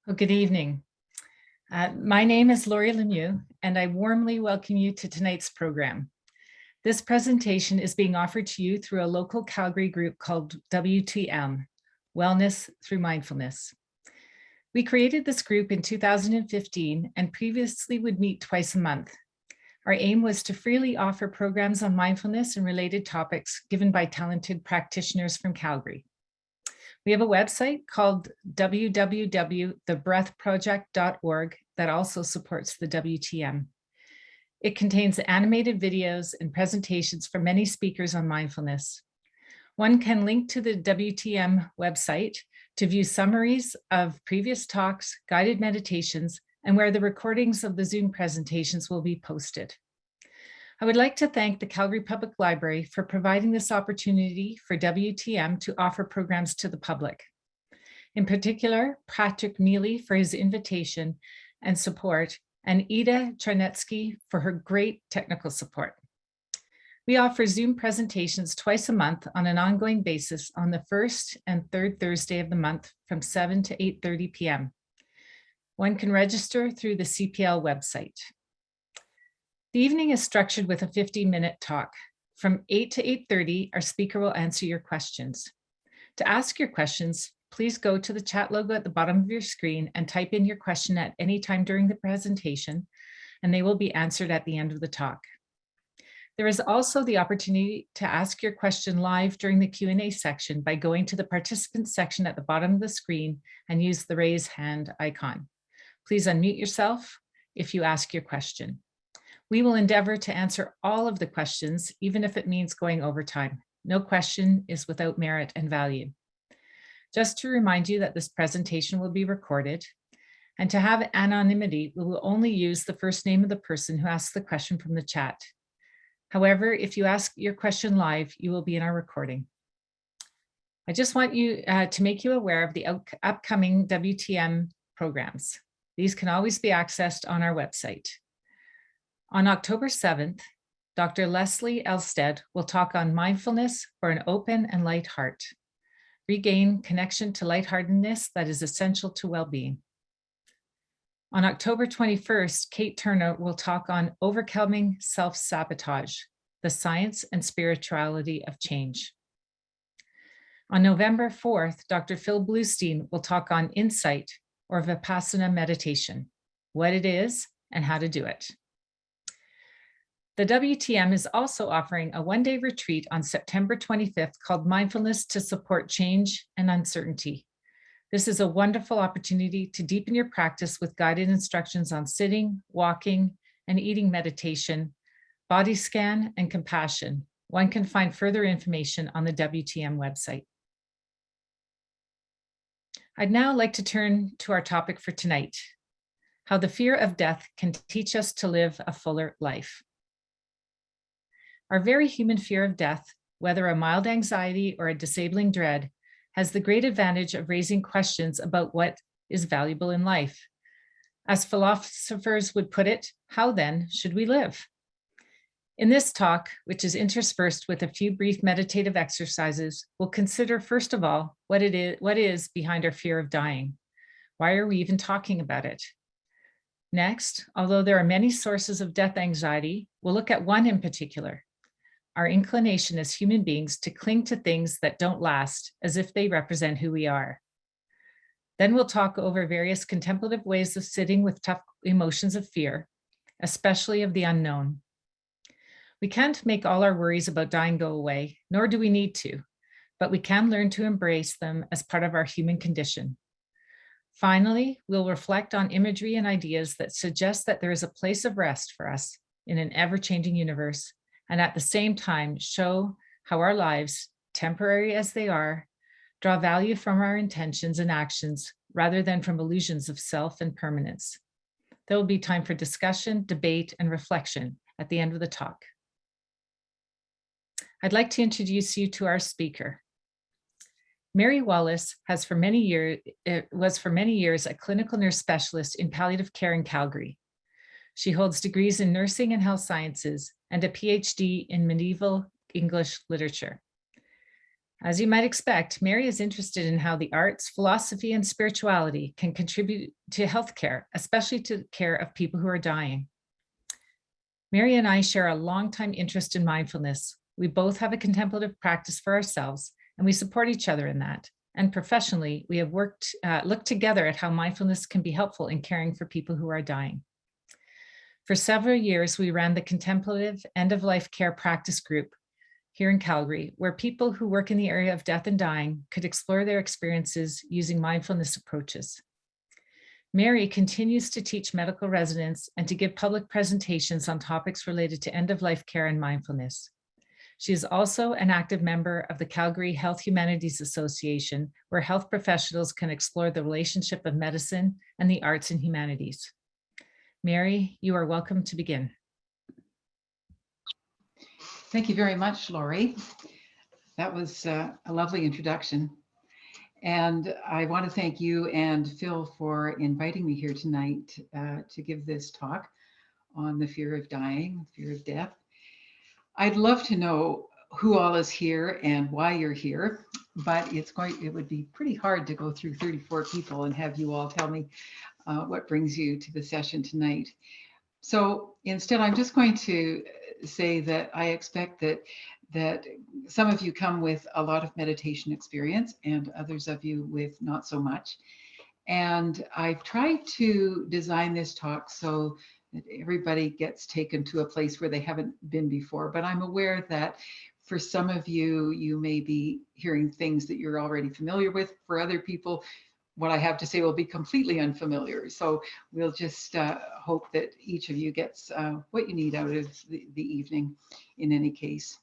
Well, good evening. My name is Laurie Lemieux, and I warmly welcome you to tonight's program. This presentation is being offered to you through a local Calgary group called WTM, Wellness Through Mindfulness. We created this group in 2015 and previously would meet twice a month. Our aim was to freely offer programs on mindfulness and related topics given by talented practitioners from Calgary. We have a website called www.thebreathproject.org that also supports the WTM. It contains animated videos and presentations from many speakers on mindfulness. One can link to the WTM website to view summaries of previous talks, guided meditations, and where the recordings of the Zoom presentations will be posted. I would like to thank the Calgary Public Library for providing this opportunity for WTM to offer programs to the public. In particular, Patrick Mealy for his invitation and support, and Ida Charnetsky for her great technical support. We offer Zoom presentations twice a month on an ongoing basis on the first and third Thursday of the month from 7 to 8:30 p.m. One can register through the CPL website. The evening is structured with a 15-minute talk. From 8 to 8:30, our speaker will answer your questions. To ask your questions, please go to the chat logo at the bottom of your screen and type in your question at any time during the presentation, and they will be answered at the end of the talk. There is also the opportunity to ask your question live during the Q&A section by going to the participants section at the bottom of the screen and use the raise hand icon. Please unmute yourself if you ask your question. We will endeavor to answer all of the questions, even if it means going over time. No question is without merit and value. Just to remind you that this presentation will be recorded, and to have anonymity, we will only use the first name of the person who asked the question from the chat. However, if you ask your question live, you will be in our recording. I just want you to make you aware of the upcoming WTM programs. These can always be accessed on our website. On October 7th, Dr. Leslie Elstead will talk on mindfulness for an open and light heart. Regain connection to lightheartedness that is essential to well-being. On October 21st, Kate Turner will talk on overcoming self-sabotage, the science and spirituality of change. On November 4th, Dr. Phil Bluestein will talk on insight or Vipassana meditation, what it is and how to do it. The WTM is also offering a one-day retreat on September 25th called Mindfulness to Support Change and Uncertainty. This is a wonderful opportunity to deepen your practice with guided instructions on sitting, walking, and eating meditation, body scan, and compassion. One can find further information on the WTM website. I'd now like to turn to our topic for tonight, how the fear of death can teach us to live a fuller life. Our very human fear of death, whether a mild anxiety or a disabling dread, has the great advantage of raising questions about what is valuable in life. As philosophers would put it, how then should we live? In this talk, which is interspersed with a few brief meditative exercises, we'll consider first of all what is behind our fear of dying. Why are we even talking about it? Next, although there are many sources of death anxiety, we'll look at one in particular, our inclination as human beings to cling to things that don't last as if they represent who we are. Then we'll talk over various contemplative ways of sitting with tough emotions of fear, especially of the unknown. We can't make all our worries about dying go away, nor do we need to, but we can learn to embrace them as part of our human condition. Finally, we'll reflect on imagery and ideas that suggest that there is a place of rest for us in an ever-changing universe, and at the same time show how our lives, temporary as they are, draw value from our intentions and actions rather than from illusions of self and permanence. There will be time for discussion, debate, and reflection at the end of the talk. I'd like to introduce you to our speaker. Mary Wallis was for many years a clinical nurse specialist in palliative care in Calgary. She holds degrees in nursing and health sciences and a PhD in medieval English literature. As you might expect, Mary is interested in how the arts, philosophy, and spirituality can contribute to healthcare, especially to the care of people who are dying. Mary and I share a longtime interest in mindfulness. We both have a contemplative practice for ourselves, and we support each other in that. And professionally, we have looked together at how mindfulness can be helpful in caring for people who are dying. For several years, we ran the Contemplative End-of-Life Care Practice Group here in Calgary, where people who work in the area of death and dying could explore their experiences using mindfulness approaches. Mary continues to teach medical residents and to give public presentations on topics related to end-of-life care and mindfulness. She is also an active member of the Calgary Health Humanities Association, where health professionals can explore the relationship of medicine and the arts and humanities. Mary, you are welcome to begin. Thank you very much, Laurie. That was a lovely introduction. And I want to thank you and Phil for inviting me here tonight to give this talk on the fear of dying, fear of death. I'd love to know who all is here and why you're here, but it would be pretty hard to go through 34 people and have you all tell me what brings you to the session tonight. So instead, I'm just going to say that I expect that some of you come with a lot of meditation experience and others of you with not so much. And I've tried to design this talk so that everybody gets taken to a place where they haven't been before. But I'm aware that for some of you, you may be hearing things that you're already familiar with. For other people, what I have to say will be completely unfamiliar. So we'll just hope that each of you gets what you need out of the evening in any case.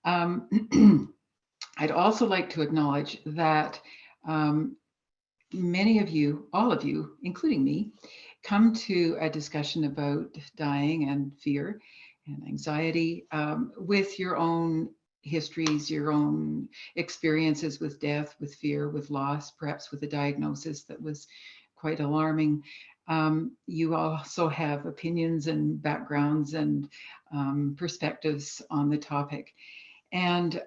I'd also like to acknowledge that many of you, all of you, including me, come to a discussion about dying and fear and anxiety with your own histories, your own experiences with death, with fear, with loss, perhaps with a diagnosis that was quite alarming. You also have opinions and backgrounds and perspectives on the topic. And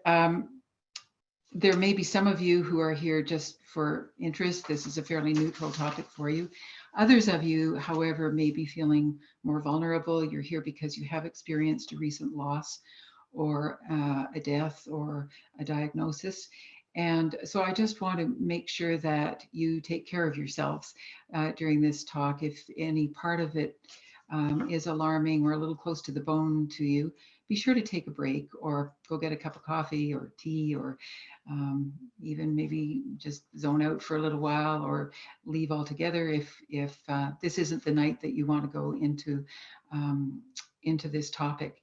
there may be some of you who are here just for interest. This is a fairly neutral topic for you. Others of you, however, may be feeling more vulnerable. You're here because you have experienced a recent loss or a death or a diagnosis. And so I just want to make sure that you take care of yourselves during this talk. If any part of it is alarming or a little close to the bone to you, be sure to take a break or go get a cup of coffee or tea or even maybe just zone out for a little while or leave altogether if this isn't the night that you want to go into this topic.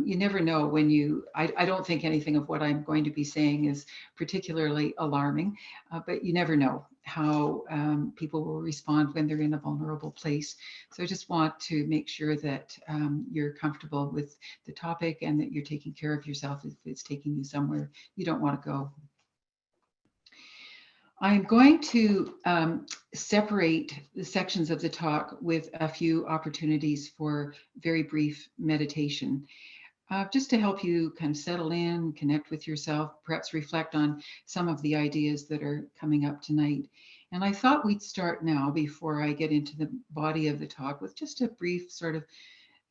You never know when I don't think anything of what I'm going to be saying is particularly alarming, but you never know how people will respond when they're in a vulnerable place. So I just want to make sure that you're comfortable with the topic and that you're taking care of yourself if it's taking you somewhere you don't want to go. I'm going to separate the sections of the talk with a few opportunities for very brief meditation, just to help you kind of settle in, connect with yourself, perhaps reflect on some of the ideas that are coming up tonight. And I thought we'd start now, before I get into the body of the talk, with just a brief sort of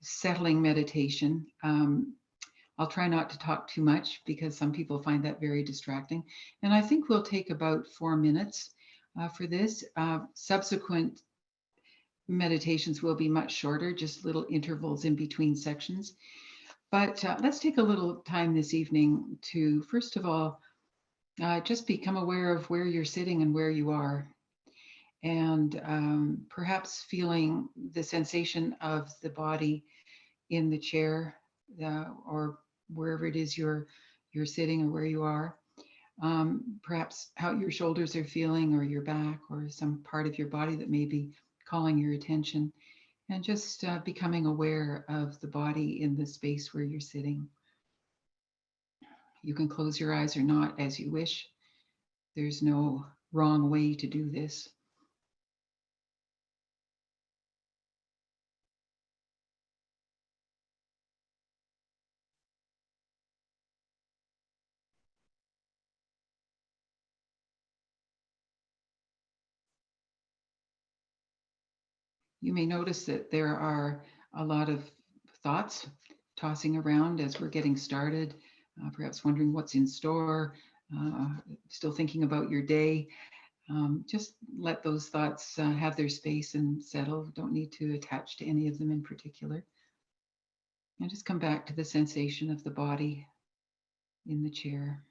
settling meditation. I'll try not to talk too much because some people find that very distracting. And I think we'll take about 4 minutes for this. Subsequent meditations will be much shorter, just little intervals in between sections. But let's take a little time this evening to, first of all, just become aware of where you're sitting and where you are. And perhaps feeling the sensation of the body in the chair or wherever it is you're sitting or where you are. Perhaps how your shoulders are feeling or your back or some part of your body that may be calling your attention. And just becoming aware of the body in the space where you're sitting. You can close your eyes or not as you wish. There's no wrong way to do this. You may notice that there are a lot of thoughts tossing around as we're getting started, perhaps wondering what's in store, still thinking about your day. Just let those thoughts have their space and settle. Don't need to attach to any of them in particular. And just come back to the sensation of the body in the chair.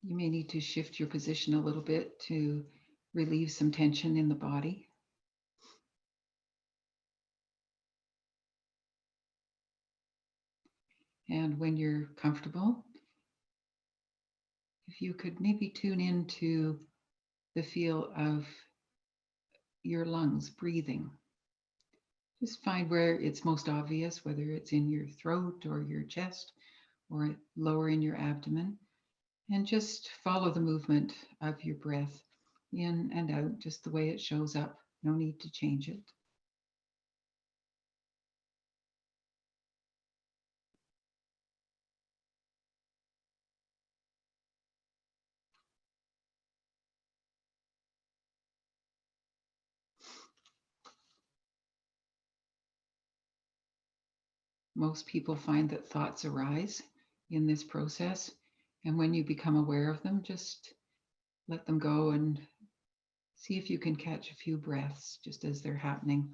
You may need to shift your position a little bit to relieve some tension in the body. And when you're comfortable, if you could maybe tune into the feel of your lungs breathing. Just find where it's most obvious, whether it's in your throat or your chest or lower in your abdomen. And just follow the movement of your breath in and out, just the way it shows up. No need to change it. Most people find that thoughts arise in this process. And when you become aware of them, just let them go and see if you can catch a few breaths just as they're happening.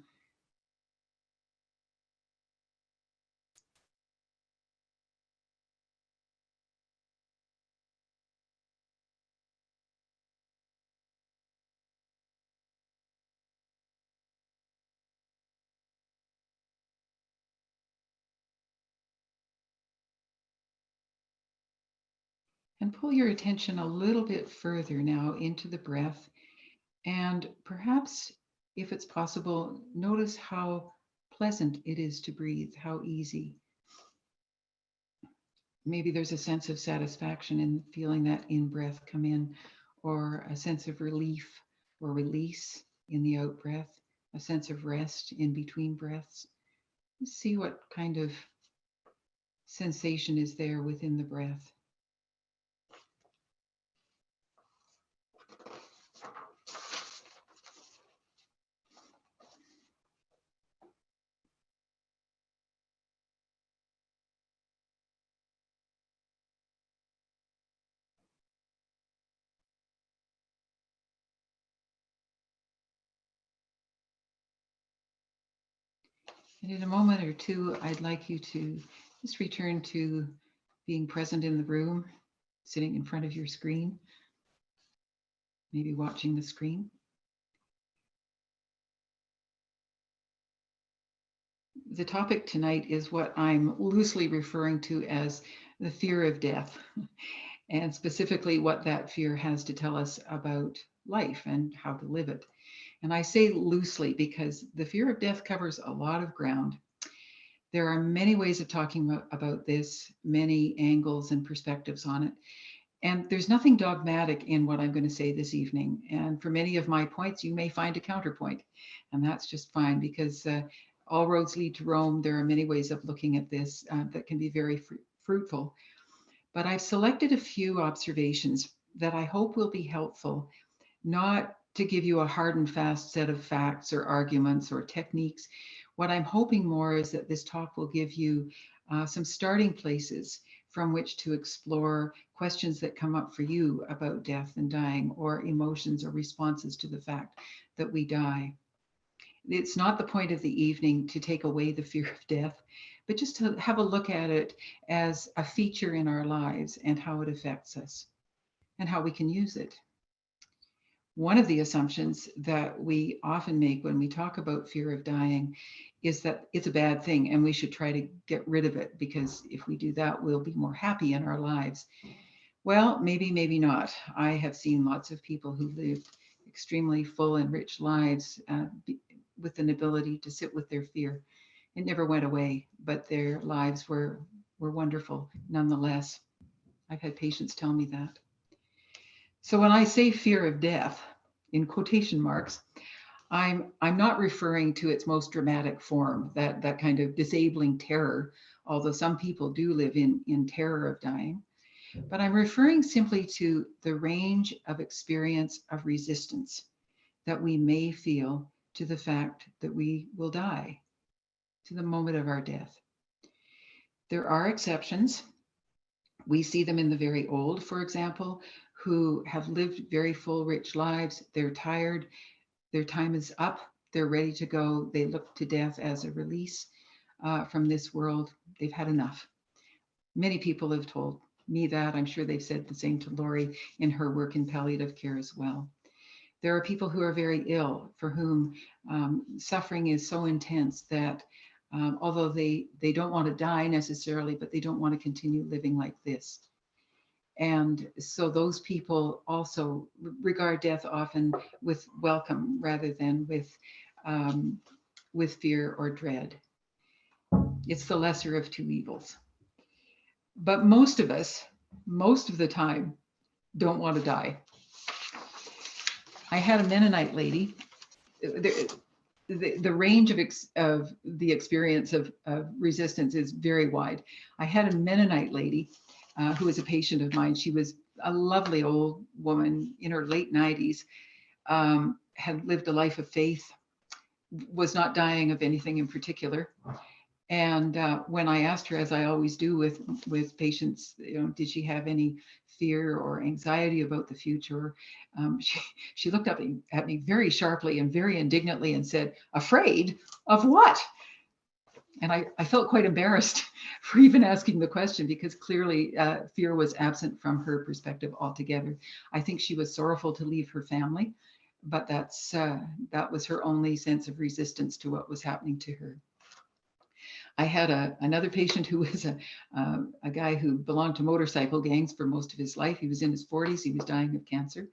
And pull your attention a little bit further now into the breath. And perhaps, if it's possible, notice how pleasant it is to breathe, how easy. Maybe there's a sense of satisfaction in feeling that in-breath come in, or a sense of relief or release in the out-breath, a sense of rest in between breaths. See what kind of sensation is there within the breath. And in a moment or two, I'd like you to just return to being present in the room, sitting in front of your screen, maybe watching the screen. The topic tonight is what I'm loosely referring to as the fear of death, and specifically what that fear has to tell us about life and how to live it. And I say loosely because the fear of death covers a lot of ground. There are many ways of talking about this, many angles and perspectives on it. And there's nothing dogmatic in what I'm going to say this evening. And for many of my points, you may find a counterpoint. And that's just fine, because all roads lead to Rome. There are many ways of looking at this that can be very fruitful. But I've selected a few observations that I hope will be helpful, not to give you a hard and fast set of facts or arguments or techniques. What I'm hoping more is that this talk will give you some starting places from which to explore questions that come up for you about death and dying, or emotions or responses to the fact that we die. It's not the point of the evening to take away the fear of death, but just to have a look at it as a feature in our lives and how it affects us and how we can use it. One of the assumptions that we often make when we talk about fear of dying is that it's a bad thing and we should try to get rid of it, because if we do that, we'll be more happy in our lives. Well, maybe, maybe not. I have seen lots of people who lived extremely full and rich lives with an ability to sit with their fear. It never went away, but their lives were wonderful nonetheless. I've had patients tell me that. So when I say fear of death, in quotation marks. I'm not referring to its most dramatic form, that kind of disabling terror, although some people do live in terror of dying. But I'm referring simply to the range of experience of resistance that we may feel to the fact that we will die, to the moment of our death. There are exceptions. We see them in the very old, for example, who have lived very full, rich lives. They're tired. Their time is up. They're ready to go. They look to death as a release from this world. They've had enough. Many people have told me that. I'm sure they've said the same to Lori in her work in palliative care as well. There are people who are very ill, for whom suffering is so intense that although they don't want to die necessarily, but they don't want to continue living like this. And so those people also regard death often with welcome rather than with fear or dread. It's the lesser of two evils. But most of us, most of the time, don't want to die. I had a Mennonite lady. The range of the experience of resistance is very wide. I had a Mennonite lady who was a patient of mine. She was a lovely old woman in her late 90s, had lived a life of faith, was not dying of anything in particular. And when I asked her, as I always do with patients, did she have any fear or anxiety about the future? She looked up at me very sharply and very indignantly and said, "Afraid of what?" And I felt quite embarrassed for even asking the question, because clearly fear was absent from her perspective altogether. I think she was sorrowful to leave her family, but that was her only sense of resistance to what was happening to her. I had another patient who was a guy who belonged to motorcycle gangs for most of his life. He was in his 40s. He was dying of cancer,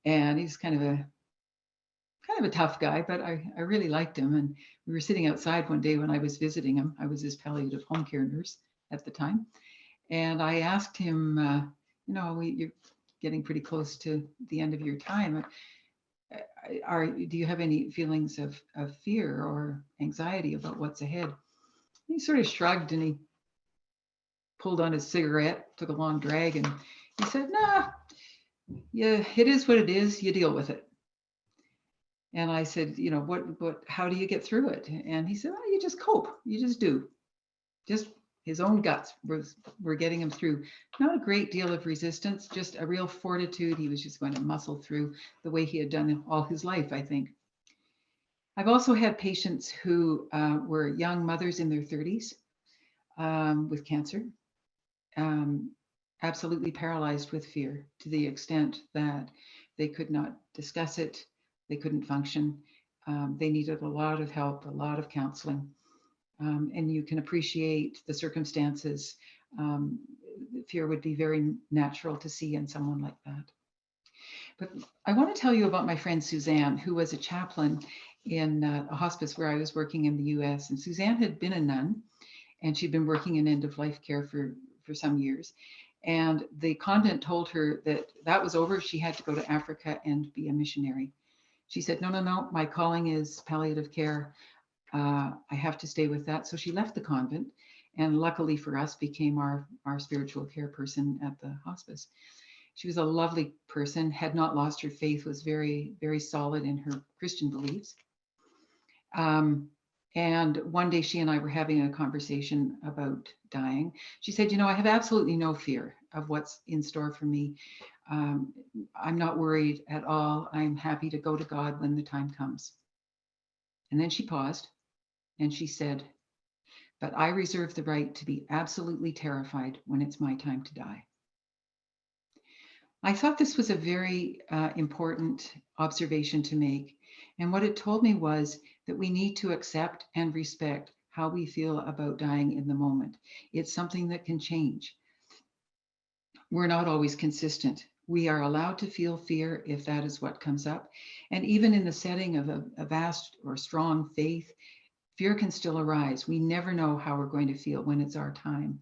and he's kind of a tough guy, but I really liked him. And we were sitting outside one day when I was visiting him. I was his palliative home care nurse at the time, and I asked him, you're getting pretty close to the end of your time. Do you have any feelings of fear or anxiety about what's ahead? He sort of shrugged and he pulled on his cigarette, took a long drag, and he said, "Nah, yeah, it is what it is. You deal with it." And I said, how do you get through it? And he said, "Oh, you just cope. You just do. Just his own guts were getting him through. Not a great deal of resistance, just a real fortitude. He was just going to muscle through the way he had done all his life, I think." I've also had patients who were young mothers in their 30s with cancer, absolutely paralyzed with fear to the extent that they could not discuss it, they couldn't function, they needed a lot of help, a lot of counseling, and you can appreciate the circumstances. Fear would be very natural to see in someone like that. But I want to tell you about my friend Suzanne, who was a chaplain in a hospice where I was working in the US. And Suzanne had been a nun, and she'd been working in end-of-life care for some years. And the convent told her that was over. She had to go to Africa and be a missionary. She said, no, my calling is palliative care. I have to stay with that. So she left the convent, and luckily for us, became our spiritual care person at the hospice. She was a lovely person, had not lost her faith, was very, very solid in her Christian beliefs. And one day she and I were having a conversation about dying. She said, I have absolutely no fear of what's in store for me. I'm not worried at all. I'm happy to go to God when the time comes. And then she paused and she said, "But I reserve the right to be absolutely terrified when it's my time to die." I thought this was a very important observation to make. And what it told me was that we need to accept and respect how we feel about dying in the moment. It's something that can change. We're not always consistent. We are allowed to feel fear if that is what comes up. And even in the setting of a vast or strong faith, fear can still arise. We never know how we're going to feel when it's our time.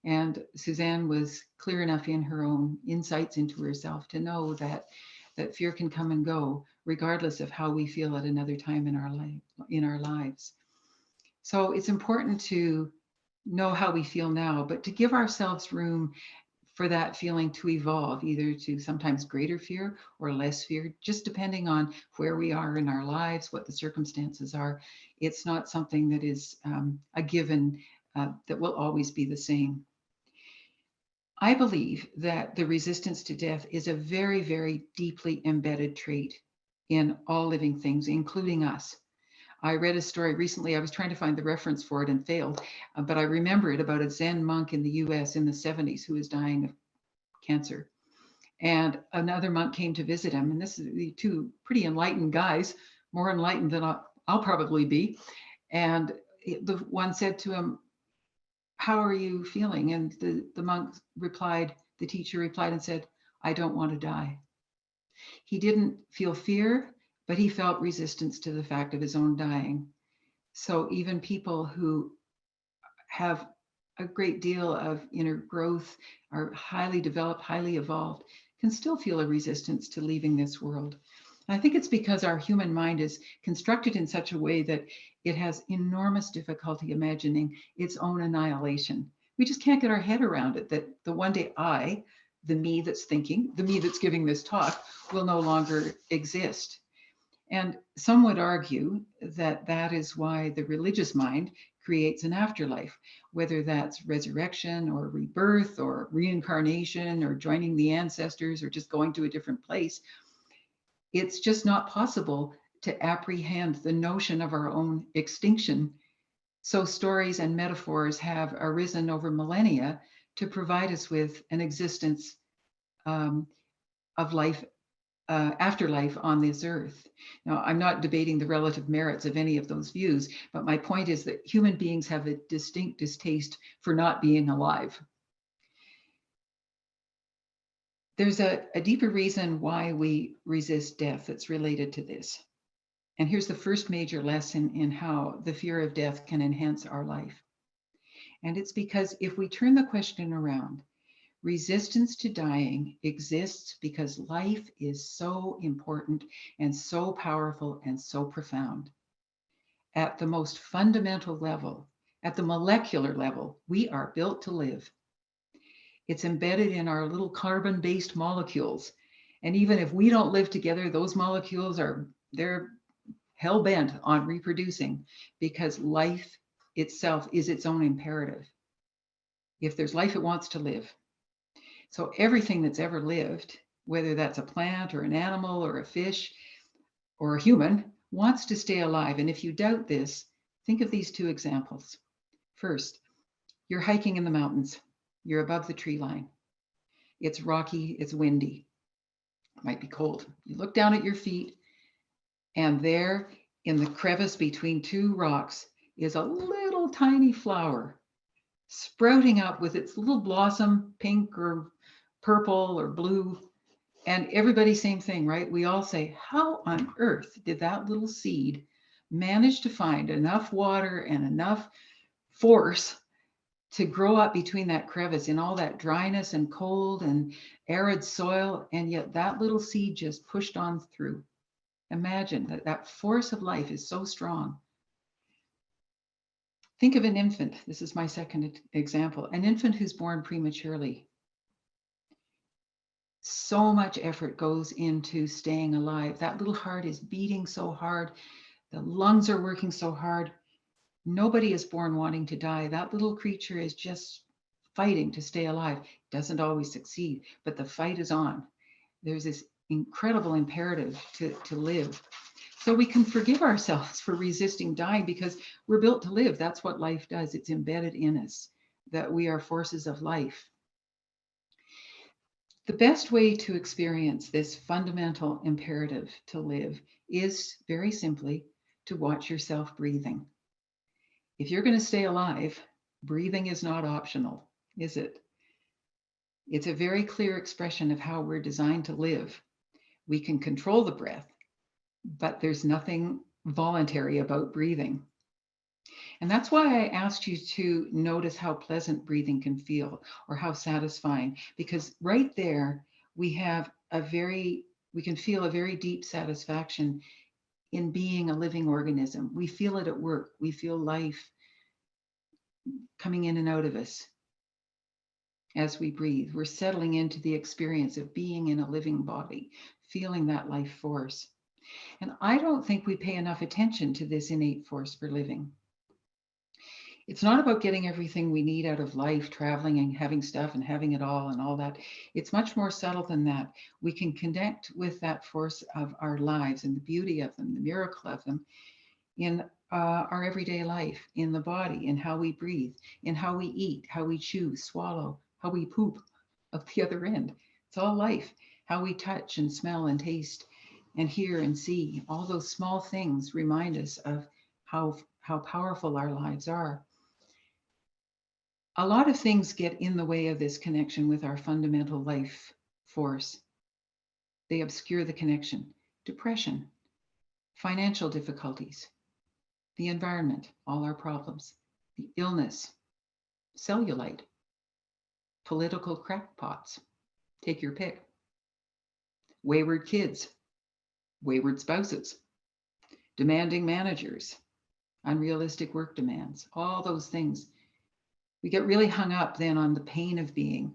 And Suzanne was clear enough in her own insights into herself to know that that fear can come and go, regardless of how we feel at another time in our lives. So it's important to know how we feel now, but to give ourselves room for that feeling to evolve, either to sometimes greater fear or less fear, just depending on where we are in our lives, what the circumstances are. It's not something that is a given that will always be the same. I believe that the resistance to death is a very, very deeply embedded trait in all living things, including us. I read a story recently. I was trying to find the reference for it and failed, but I remember it about a Zen monk in the US in the 70s who was dying of cancer. And another monk came to visit him. And this is the two pretty enlightened guys, more enlightened than I'll probably be. And the one said to him, "How are you feeling?" And the monk replied, the teacher replied and said, "I don't want to die." He didn't feel fear, but he felt resistance to the fact of his own dying. So even people who have a great deal of inner growth, are highly developed, highly evolved, can still feel a resistance to leaving this world. And I think it's because our human mind is constructed in such a way that it has enormous difficulty imagining its own annihilation. We just can't get our head around it, that the one day I, the me that's thinking, the me that's giving this talk, will no longer exist. And some would argue that that is why the religious mind creates an afterlife, whether that's resurrection or rebirth or reincarnation or joining the ancestors or just going to a different place. It's just not possible to apprehend the notion of our own extinction. So stories and metaphors have arisen over millennia to provide us with an existence of life, afterlife on this earth. Now, I'm not debating the relative merits of any of those views, but my point is that human beings have a distinct distaste for not being alive. There's a deeper reason why we resist death that's related to this. And here's the first major lesson in how the fear of death can enhance our life. And it's because if we turn the question around, resistance to dying exists because life is so important and so powerful and so profound. At the most fundamental level, at the molecular level, we are built to live. It's embedded in our little carbon-based molecules. And even if we don't live together, those molecules they're hell-bent on reproducing because life itself is its own imperative. If there's life, it wants to live. So everything that's ever lived, whether that's a plant or an animal or a fish or a human, wants to stay alive. And if you doubt this, think of these two examples. First, you're hiking in the mountains. You're above the tree line. It's rocky, it's windy. It might be cold. You look down at your feet, and there in the crevice between two rocks is a little tiny flower sprouting up with its little blossom, pink or purple or blue. And everybody, same thing, right? We all say, how on earth did that little seed manage to find enough water and enough force to grow up between that crevice in all that dryness and cold and arid soil? And yet that little seed just pushed on through. Imagine that force of life is so strong. Think of an infant. This is my second example. An infant who's born prematurely. So much effort goes into staying alive. That little heart is beating so hard. The lungs are working so hard. Nobody is born wanting to die. That little creature is just fighting to stay alive. Doesn't always succeed, but the fight is on. There's this incredible imperative to live. So we can forgive ourselves for resisting dying because we're built to live. That's what life does. It's embedded in us, that we are forces of life. The best way to experience this fundamental imperative to live is very simply to watch yourself breathing. If you're going to stay alive, breathing is not optional, is it? It's a very clear expression of how we're designed to live. We can control the breath, but there's nothing voluntary about breathing. And that's why I asked you to notice how pleasant breathing can feel or how satisfying, because right there we have a very We can feel a very deep satisfaction in being a living organism. We feel it at work. We feel life coming in and out of us as we breathe. We're settling into the experience of being in a living body, feeling that life force. And I don't think we pay enough attention to this innate force for living. It's not about getting everything we need out of life, traveling and having stuff and having it all and all that. It's much more subtle than that. We can connect with that force of our lives and the beauty of them, the miracle of them in our everyday life, in the body, in how we breathe, in how we eat, how we chew, swallow, how we poop up the other end. It's all life. How we touch and smell and taste and hear and see. All those small things remind us of how powerful our lives are. A lot of things get in the way of this connection with our fundamental life force. They obscure the connection. Depression, financial difficulties, the environment, all our problems, the illness, cellulite, political crackpots, take your pick, wayward kids, wayward spouses, demanding managers, unrealistic work demands, all those things. We get really hung up then on the pain of being,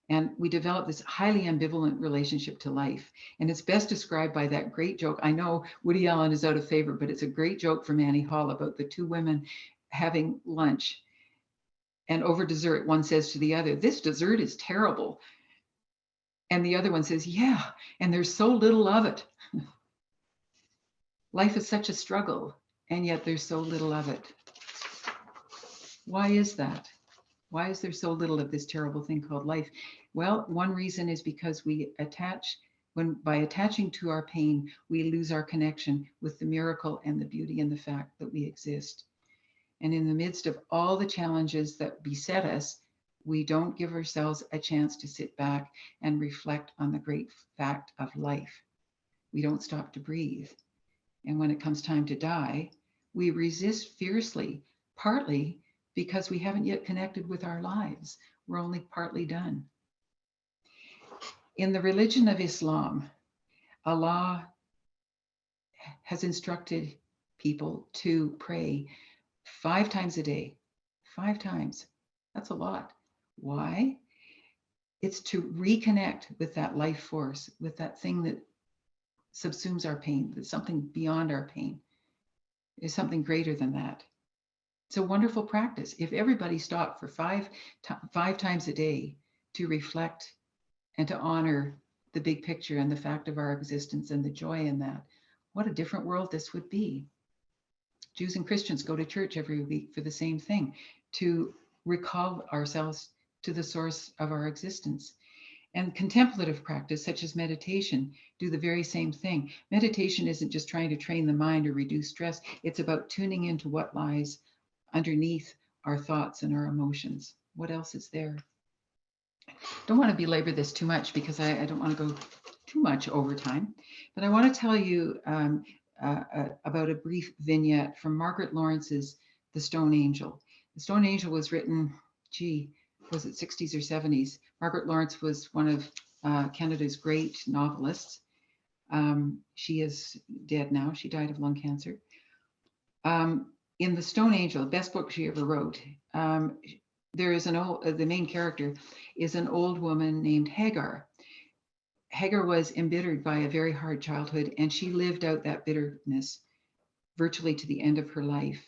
and we develop this highly ambivalent relationship to life. And it's best described by that great joke. I know Woody Allen is out of favor, but it's a great joke from Annie Hall about the two women having lunch. And over dessert, one says to the other, "This dessert is terrible." And the other one says, "Yeah, and there's so little of it." Life is such a struggle, and yet there's so little of it. Why is that? Why is there so little of this terrible thing called life? Well, one reason is because by attaching to our pain, we lose our connection with the miracle and the beauty and the fact that we exist. And in the midst of all the challenges that beset us, we don't give ourselves a chance to sit back and reflect on the great fact of life. We don't stop to breathe. And when it comes time to die, we resist fiercely, partly because we haven't yet connected with our lives. We're only partly done. In the religion of Islam, Allah has instructed people to pray 5 times a day. 5 times. That's a lot. Why? It's to reconnect with that life force, with that thing that subsumes our pain, that's something beyond our pain. There's something greater than that. It's a wonderful practice. If everybody stopped for 5 times a day to reflect and to honor the big picture and the fact of our existence and the joy in that, what a different world this would be. Jews and Christians go to church every week for the same thing, to recall ourselves to the source of our existence. And contemplative practice, such as meditation, do the very same thing. Meditation isn't just trying to train the mind or reduce stress. It's about tuning into what lies underneath our thoughts and our emotions. What else is there? Don't want to belabor this too much because I don't want to go too much over time, but I want to tell you about a brief vignette from Margaret Lawrence's The Stone Angel. The Stone Angel was written, was it 60s or 70s? Margaret Lawrence was one of Canada's great novelists. She is dead now. She died of lung cancer. In The Stone Angel, the best book she ever wrote, there is the main character is an old woman named Hagar. Hagar was embittered by a very hard childhood, and she lived out that bitterness virtually to the end of her life.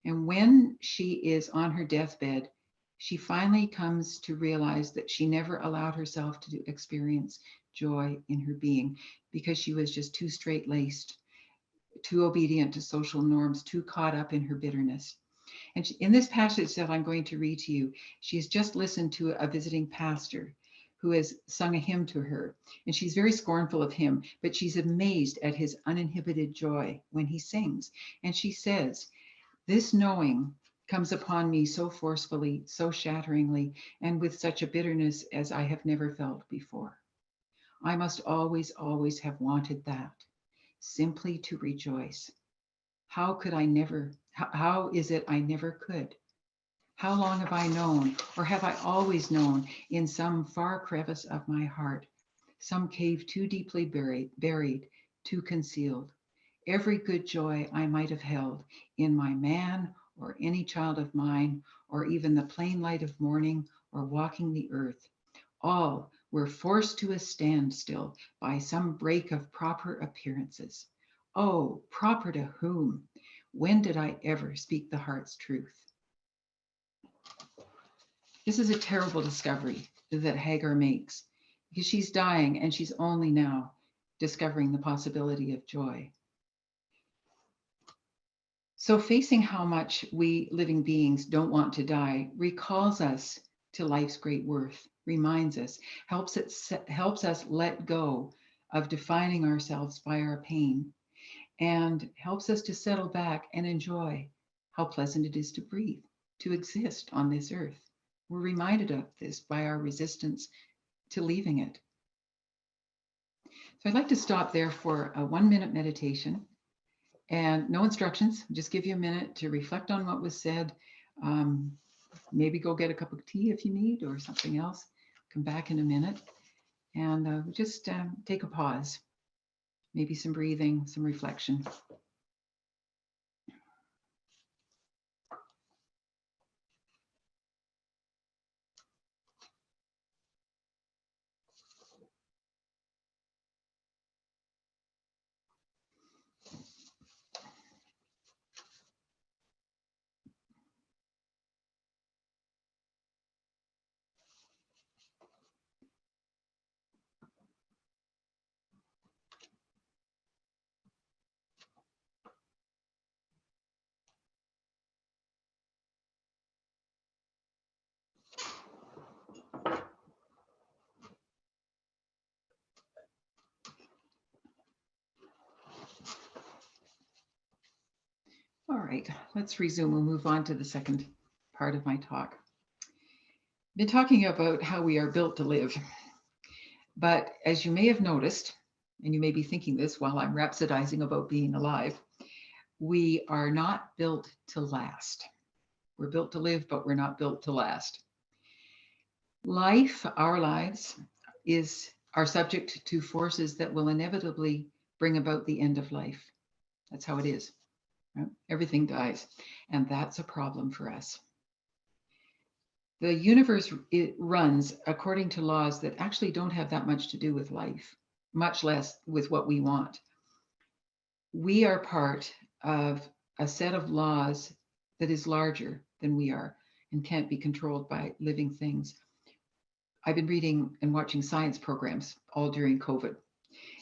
And when she is on her deathbed, she finally comes to realize that she never allowed herself to experience joy in her being because she was just too straight-laced, too obedient to social norms, too caught up in her bitterness. And in this passage that I'm going to read to you, she has just listened to a visiting pastor who has sung a hymn to her. And she's very scornful of him, but she's amazed at his uninhibited joy when he sings. And she says, "This knowing comes upon me so forcefully, so shatteringly, and with such a bitterness as I have never felt before. I must always, always have wanted that, simply to rejoice. How is it I never could? How long have I known, or have I always known in some far crevice of my heart, some cave too deeply buried, too concealed. Every good joy I might have held in my man or any child of mine, or even the plain light of morning or walking the earth, all were forced to a standstill by some break of proper appearances. Oh, proper to whom? When did I ever speak the heart's truth? This is a terrible discovery that Hagar makes, because she's dying and she's only now discovering the possibility of joy. So facing how much we living beings don't want to die recalls us to life's great worth, reminds us, helps us let go of defining ourselves by our pain, and helps us to settle back and enjoy how pleasant it is to breathe, to exist on this earth. We're reminded of this by our resistance to leaving it. So I'd like to stop there for a 1-minute meditation, and no instructions, just give you a minute to reflect on what was said. Maybe go get a cup of tea if you need, or something else. Come back in a minute, and just take a pause. Maybe some breathing, some reflection. All right, let's resume. We'll move on to the second part of my talk. I've been talking about how we are built to live. But as you may have noticed, and you may be thinking this while I'm rhapsodizing about being alive, we are not built to last. We're built to live, but we're not built to last. Life, our lives, are subject to forces that will inevitably bring about the end of life. That's how it is. Right? Everything dies, and that's a problem for us. The universe, it runs according to laws that actually don't have that much to do with life, much less with what we want. We are part of a set of laws that is larger than we are and can't be controlled by living things. I've been reading and watching science programs all during COVID,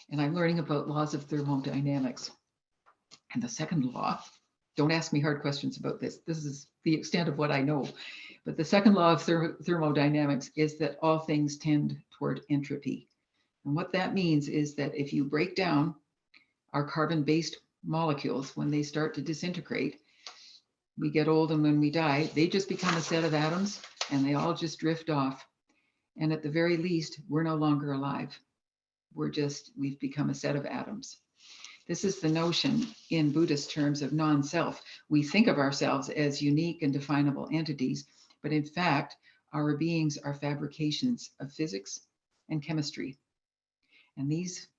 and I'm learning about laws of thermodynamics. And the second law, don't ask me hard questions about this. This is the extent of what I know. But the second law of thermodynamics is that all things tend toward entropy. And what that means is that if you break down our carbon-based molecules, when they start to disintegrate, we get old, and when we die, they just become a set of atoms, and they all just drift off. And at the very least, we're no longer alive. We've become a set of atoms. This is the notion in Buddhist terms of non-self. We think of ourselves as unique and definable entities, but in fact, our beings are fabrications of physics and chemistry. And these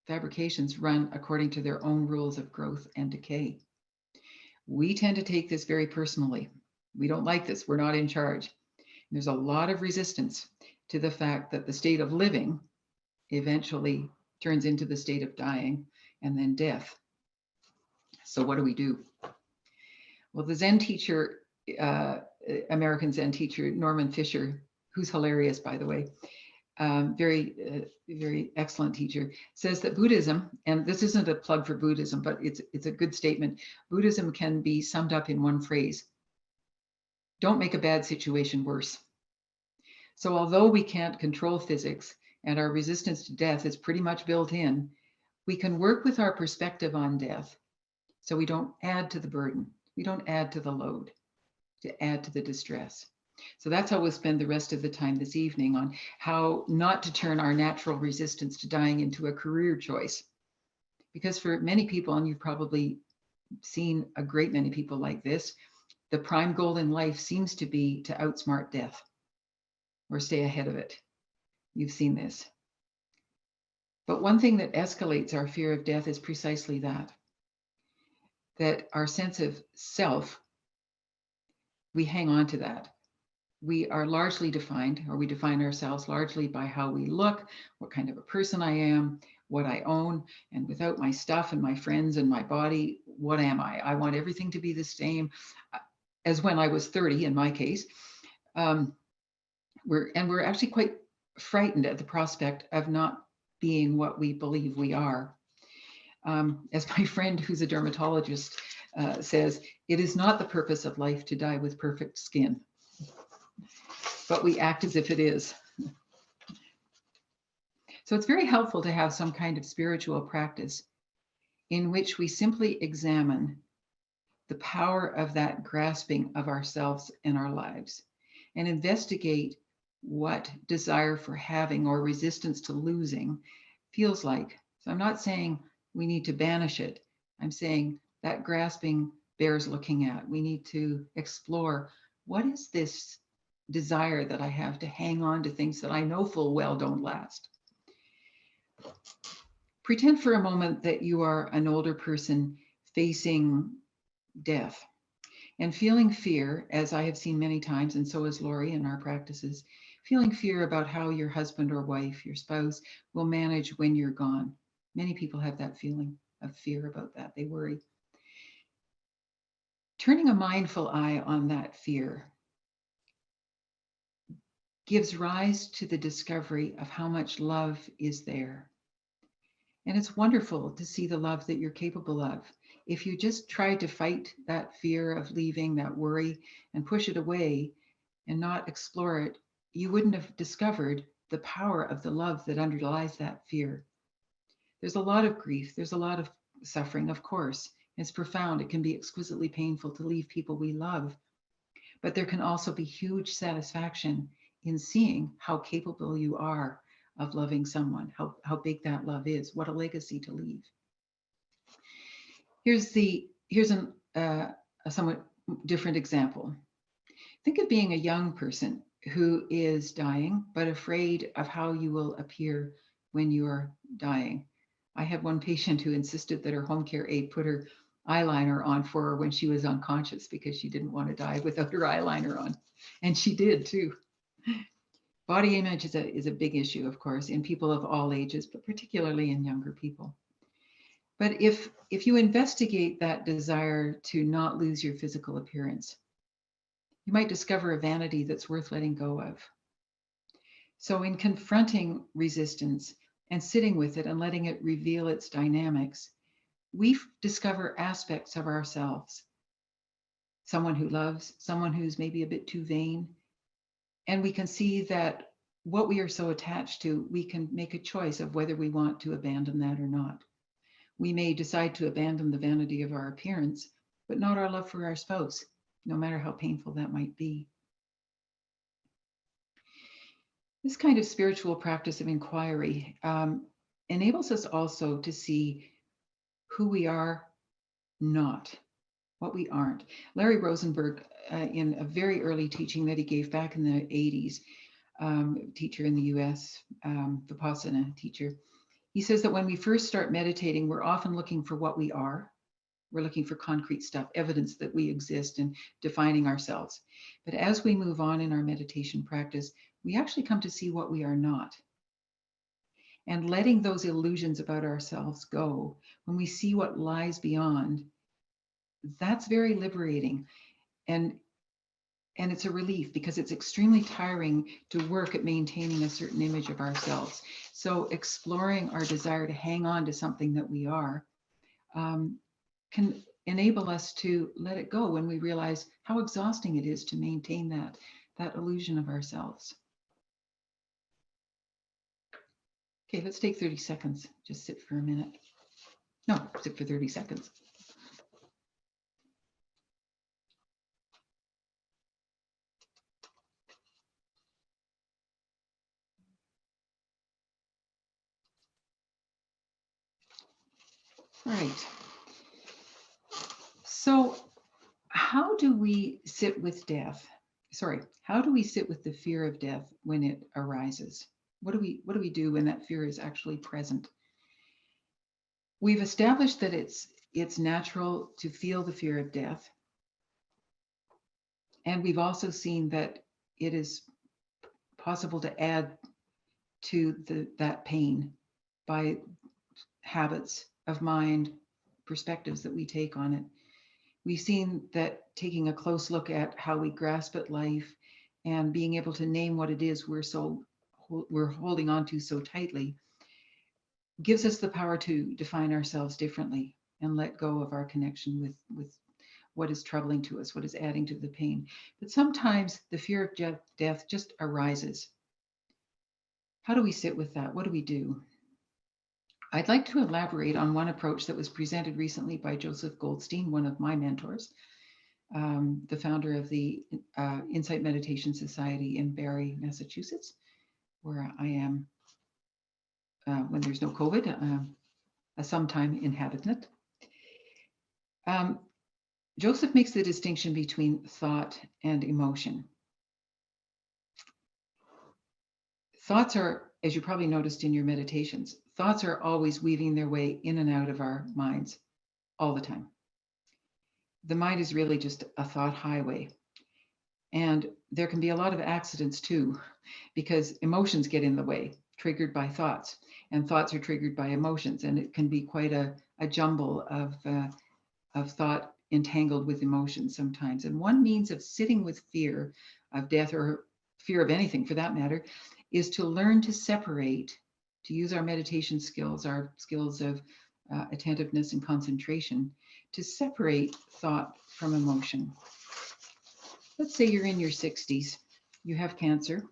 fabrications run according to their own rules of growth and decay. We tend to take this very personally. We don't like this. We're not in charge. There's a lot of resistance to the fact that the state of living eventually turns into the state of dying and then death. So what do we do? Well, the Zen teacher, American Zen teacher, Norman Fisher, who's hilarious, by the way, very excellent teacher, says that Buddhism, and this isn't a plug for Buddhism, but it's a good statement. Buddhism can be summed up in one phrase: don't make a bad situation worse. So although we can't control physics and our resistance to death is pretty much built in, we can work with our perspective on death so we don't add to the burden, we don't add to the load, to add to the distress. So that's how we'll spend the rest of the time this evening, on how not to turn our natural resistance to dying into a career choice. Because for many people, and you've probably seen a great many people like this, the prime goal in life seems to be to outsmart death or stay ahead of it. You've seen this. But one thing that escalates our fear of death is precisely that our sense of self, we hang on to that. We are largely defined, or we define ourselves largely by how we look, what kind of a person I am, what I own, and without my stuff and my friends and my body, what am I? I want everything to be the same as when I was 30, in my case. We're actually quite frightened at the prospect of not being what we believe we are. As my friend who's a dermatologist says, it is not the purpose of life to die with perfect skin, but we act as if it is. So it's very helpful to have some kind of spiritual practice in which we simply examine the power of that grasping of ourselves and our lives and investigate what desire for having or resistance to losing feels like. So I'm not saying we need to banish it. I'm saying that grasping bears looking at. We need to explore, what is this desire that I have to hang on to things that I know full well don't last? Pretend for a moment that you are an older person facing death and feeling fear, as I have seen many times, and so has Lori in our practices, feeling fear about how your husband or wife, your spouse, will manage when you're gone. Many people have that feeling of fear about that. They worry. Turning a mindful eye on that fear gives rise to the discovery of how much love is there. And it's wonderful to see the love that you're capable of. If you just tried to fight that fear of leaving, that worry, and push it away and not explore it, you wouldn't have discovered the power of the love that underlies that fear. There's a lot of grief. There's a lot of suffering, of course. It's profound. It can be exquisitely painful to leave people we love. But there can also be huge satisfaction in seeing how capable you are of loving someone, how big that love is, what a legacy to leave. Here's a somewhat different example. Think of being a young person who is dying, but afraid of how you will appear when you're dying. I had one patient who insisted that her home care aide put her eyeliner on for her when she was unconscious because she didn't want to die without her eyeliner on. And she did too. Body image is a big issue, of course, in people of all ages, but particularly in younger people. But if you investigate that desire to not lose your physical appearance, you might discover a vanity that's worth letting go of. So in confronting resistance and sitting with it and letting it reveal its dynamics, we discover aspects of ourselves. Someone who loves, someone who's maybe a bit too vain. And we can see that what we are so attached to, we can make a choice of whether we want to abandon that or not. We may decide to abandon the vanity of our appearance, but not our love for our spouse, no matter how painful that might be. This kind of spiritual practice of inquiry enables us also to see who we are not, what we aren't. Larry Rosenberg, in a very early teaching that he gave back in the 80s, teacher in the US, Vipassana teacher, he says that when we first start meditating, we're often looking for what we are. We're looking for concrete stuff, evidence that we exist and defining ourselves. But as we move on in our meditation practice, we actually come to see what we are not. And letting those illusions about ourselves go, when we see what lies beyond, that's very liberating. And it's a relief because it's extremely tiring to work at maintaining a certain image of ourselves. So exploring our desire to hang on to something that we are can enable us to let it go when we realize how exhausting it is to maintain that illusion of ourselves. Okay, let's take 30 seconds. Just sit for a minute. No, sit for 30 seconds. All right. So how do we sit with death? Sorry, how do we sit with the fear of death when it arises? What do we do when that fear is actually present? We've established that it's natural to feel the fear of death. And we've also seen that it is possible to add to that pain by habits of mind, perspectives that we take on it. We've seen that taking a close look at how we grasp at life and being able to name what it is we're holding on to so tightly gives us the power to define ourselves differently and let go of our connection with what is troubling to us, what is adding to the pain. But sometimes the fear of death just arises. How do we sit with that? What do we do? I'd like to elaborate on one approach that was presented recently by Joseph Goldstein, one of my mentors, the founder of the Insight Meditation Society in Barrie, Massachusetts, where I am when there's no COVID, a sometime inhabitant. Joseph makes the distinction between thought and emotion. Thoughts are, as you probably noticed in your meditations, thoughts are always weaving their way in and out of our minds all the time. The mind is really just a thought highway. And there can be a lot of accidents too, because emotions get in the way, triggered by thoughts, and thoughts are triggered by emotions. And it can be quite a jumble of thought entangled with emotions sometimes. And one means of sitting with fear of death, or fear of anything for that matter, is to learn to separate, to use our meditation skills, our skills of attentiveness and concentration, to separate thought from emotion. Let's say you're in your 60s, you have cancer,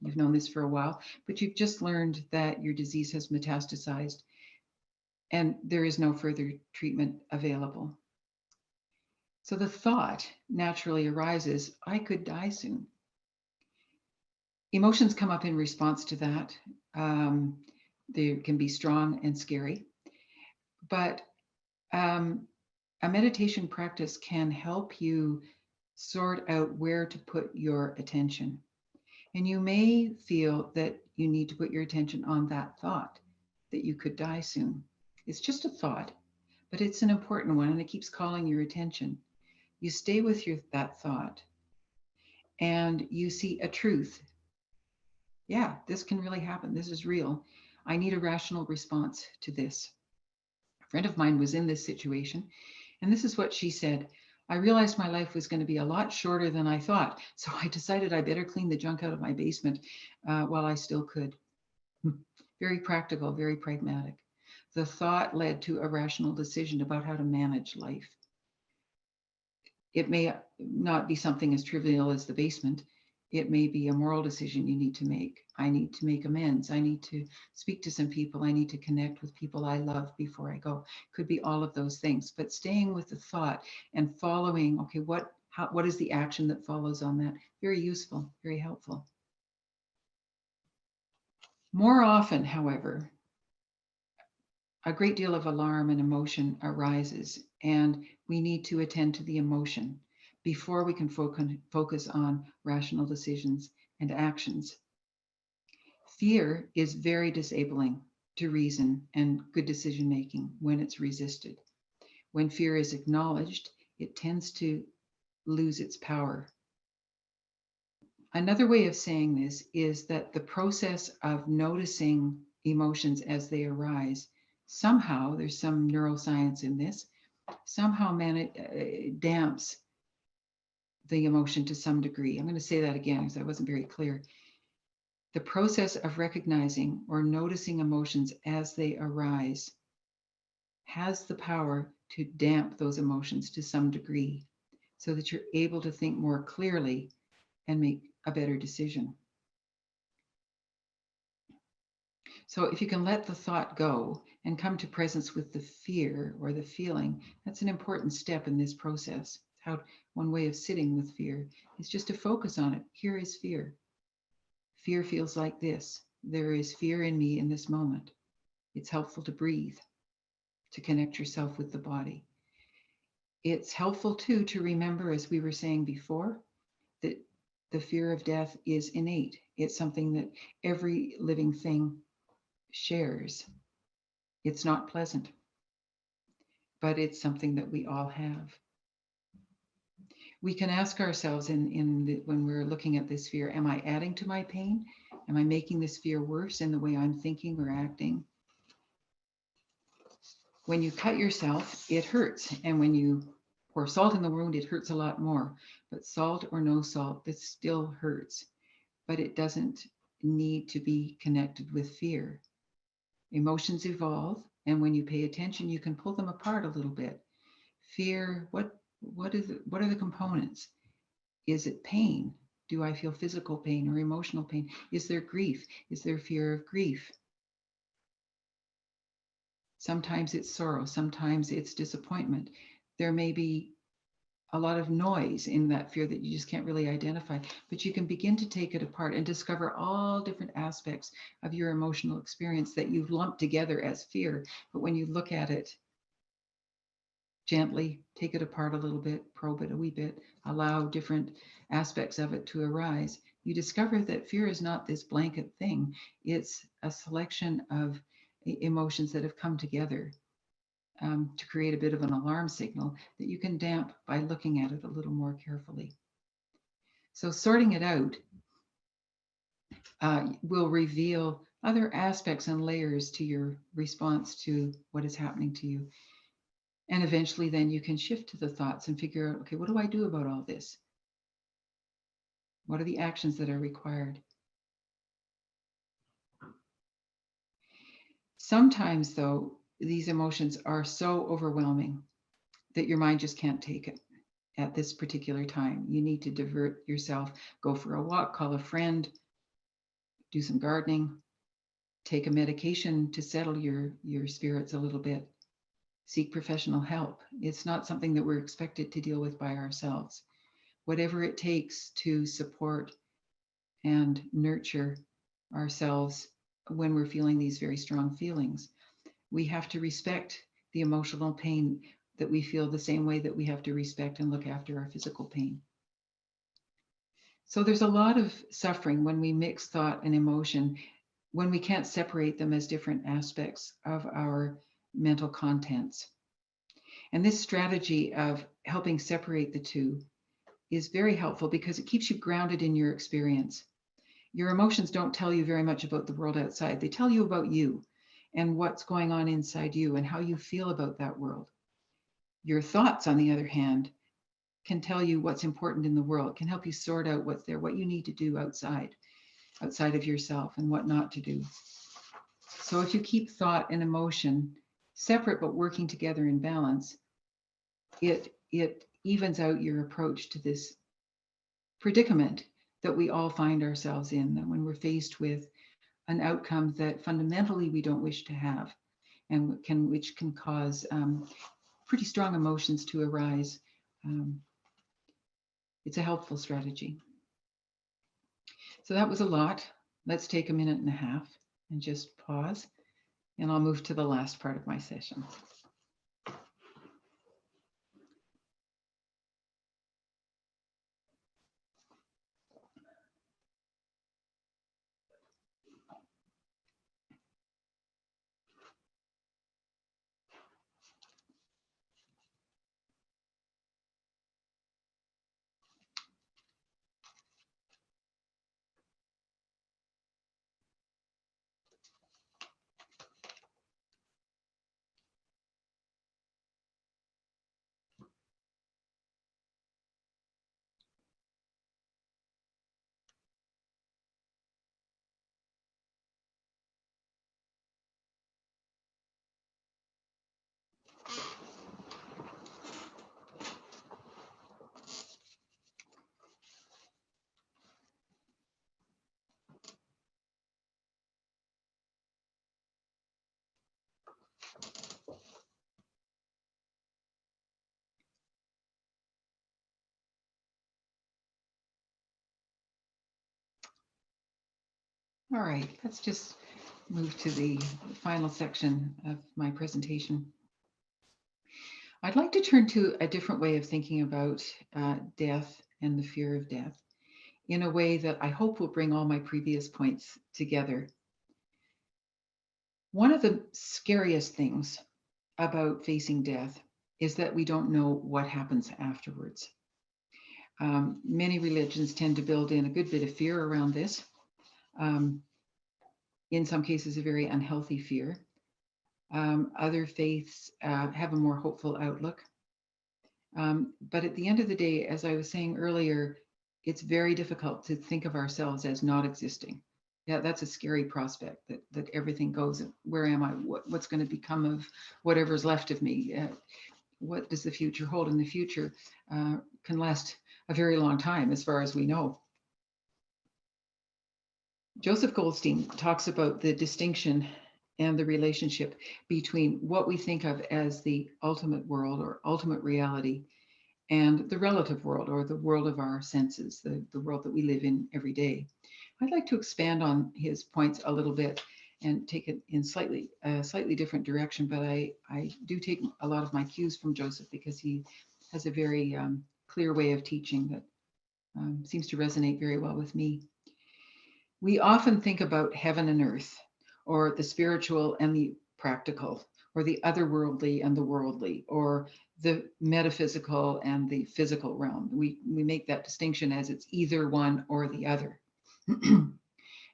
you've known this for a while, but you've just learned that your disease has metastasized and there is no further treatment available. So the thought naturally arises, I could die soon. Emotions come up in response to that. They can be strong and scary, but a meditation practice can help you sort out where to put your attention. And you may feel that you need to put your attention on that thought, that you could die soon. It's just a thought, but it's an important one, and it keeps calling your attention. You stay with that thought, and you see a truth. Yeah, this can really happen. This is real. I need a rational response to this. A friend of mine was in this situation, and this is what she said. I realized my life was going to be a lot shorter than I thought, so I decided I better clean the junk out of my basement while I still could. Very practical, very pragmatic. The thought led to a rational decision about how to manage life. It may not be something as trivial as the basement. It may be a moral decision you need to make. I need to make amends. I need to speak to some people. I need to connect with people I love before I go. Could be all of those things, but staying with the thought and following, okay, what is the action that follows on that? Very useful, very helpful. More often, however, a great deal of alarm and emotion arises, and we need to attend to the emotion before we can focus on rational decisions and actions. Fear is very disabling to reason and good decision making when it's resisted. When fear is acknowledged, it tends to lose its power. Another way of saying this is that the process of noticing emotions as they arise, somehow, there's some neuroscience in this, somehow damps the emotion to some degree. I'm going to say that again because I wasn't very clear. The process of recognizing or noticing emotions as they arise has the power to damp those emotions to some degree so that you're able to think more clearly and make a better decision. So if you can let the thought go and come to presence with the fear or the feeling, that's an important step in this process. How one way of sitting with fear is just to focus on it. Here is fear. Fear feels like this. There is fear in me in this moment. It's helpful to breathe, to connect yourself with the body. It's helpful too to remember, as we were saying before, that the fear of death is innate. It's something that every living thing shares. It's not pleasant, but it's something that we all have. We can ask ourselves when we're looking at this fear, am I adding to my pain? Am I making this fear worse in the way I'm thinking or acting? When you cut yourself, it hurts. And when you pour salt in the wound, it hurts a lot more. But salt or no salt, this still hurts. But it doesn't need to be connected with fear. Emotions evolve, and when you pay attention, you can pull them apart a little bit. Fear, what are the components? Is it pain? Do I feel physical pain or emotional pain? Is there grief? Is there fear of grief? Sometimes it's sorrow, sometimes it's disappointment. There may be a lot of noise in that fear that you just can't really identify, but you can begin to take it apart and discover all different aspects of your emotional experience that you've lumped together as fear. But when you look at it gently, take it apart a little bit, probe it a wee bit, allow different aspects of it to arise, you discover that fear is not this blanket thing. It's a selection of emotions that have come together to create a bit of an alarm signal that you can damp by looking at it a little more carefully. So sorting it out will reveal other aspects and layers to your response to what is happening to you. And eventually then you can shift to the thoughts and figure out, okay, what do I do about all this? What are the actions that are required? Sometimes, though, these emotions are so overwhelming that your mind just can't take it at this particular time. You need to divert yourself, go for a walk, call a friend, do some gardening, take a medication to settle your spirits a little bit. Seek professional help. It's not something that we're expected to deal with by ourselves. Whatever it takes to support and nurture ourselves when we're feeling these very strong feelings. We have to respect the emotional pain that we feel the same way that we have to respect and look after our physical pain. So there's a lot of suffering when we mix thought and emotion, when we can't separate them as different aspects of our mental contents. And this strategy of helping separate the two is very helpful because it keeps you grounded in your experience. Your emotions don't tell you very much about the world outside. They tell you about you and what's going on inside you and how you feel about that world. Your thoughts, on the other hand, can tell you what's important in the world, can help you sort out what's there, what you need to do outside of yourself and what not to do. So if you keep thought and emotion separate but working together in balance, it evens out your approach to this predicament that we all find ourselves in, that when we're faced with an outcome that fundamentally we don't wish to have, and which can cause pretty strong emotions to arise. It's a helpful strategy. So that was a lot. Let's take a minute and a half and just pause, and I'll move to the last part of my session. All right, let's just move to the final section of my presentation. I'd like to turn to a different way of thinking about death and the fear of death. in a way that I hope will bring all my previous points together. One of the scariest things about facing death is that we don't know what happens afterwards. Many religions tend to build in a good bit of fear around this. In some cases, a very unhealthy fear. Other faiths have a more hopeful outlook. But at the end of the day, as I was saying earlier, it's very difficult to think of ourselves as not existing. Yeah, that's a scary prospect, that everything goes. Where am I? What's going to become of whatever's left of me? What does the future hold? And the future can last a very long time, as far as we know. Joseph Goldstein talks about the distinction and the relationship between what we think of as the ultimate world or ultimate reality and the relative world, or the world of our senses, the world that we live in every day. I'd like to expand on his points a little bit and take it in a slightly different direction, but I do take a lot of my cues from Joseph because he has a very clear way of teaching that seems to resonate very well with me. We often think about heaven and earth, or the spiritual and the practical, or the otherworldly and the worldly, or the metaphysical and the physical realm. We make that distinction as it's either one or the other.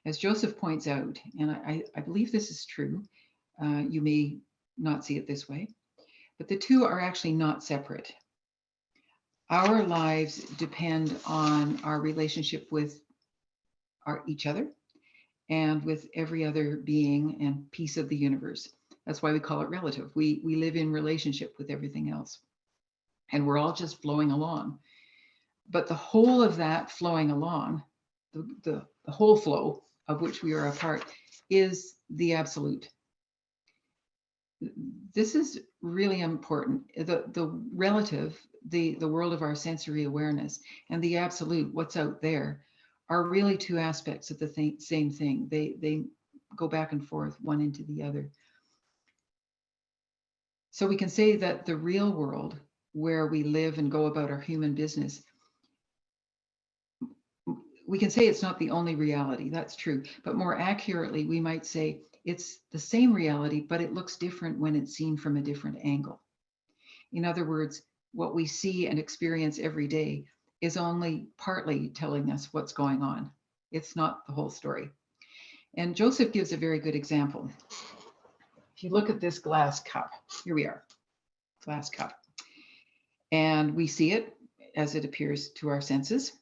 As Joseph points out, and I believe this is true, you may not see it this way, but the two are actually not separate. Our lives depend on our relationship with each other and with every other being and piece of the universe. That's why we call it relative. We live in relationship with everything else, and we're all just flowing along. But the whole of that flowing along, the whole flow of which we are a part, is the absolute. This is really important. The relative, the world of our sensory awareness, and the absolute, what's out there, are really two aspects of the same thing. They go back and forth, one into the other. So we can say that the real world, where we live and go about our human business, we can say it's not the only reality. That's true. But more accurately, we might say it's the same reality, but it looks different when it's seen from a different angle. In other words, what we see and experience every day is only partly telling us what's going on. It's not the whole story. And Joseph gives a very good example. If you look at this glass cup, here we are, glass cup. And we see it as it appears to our senses.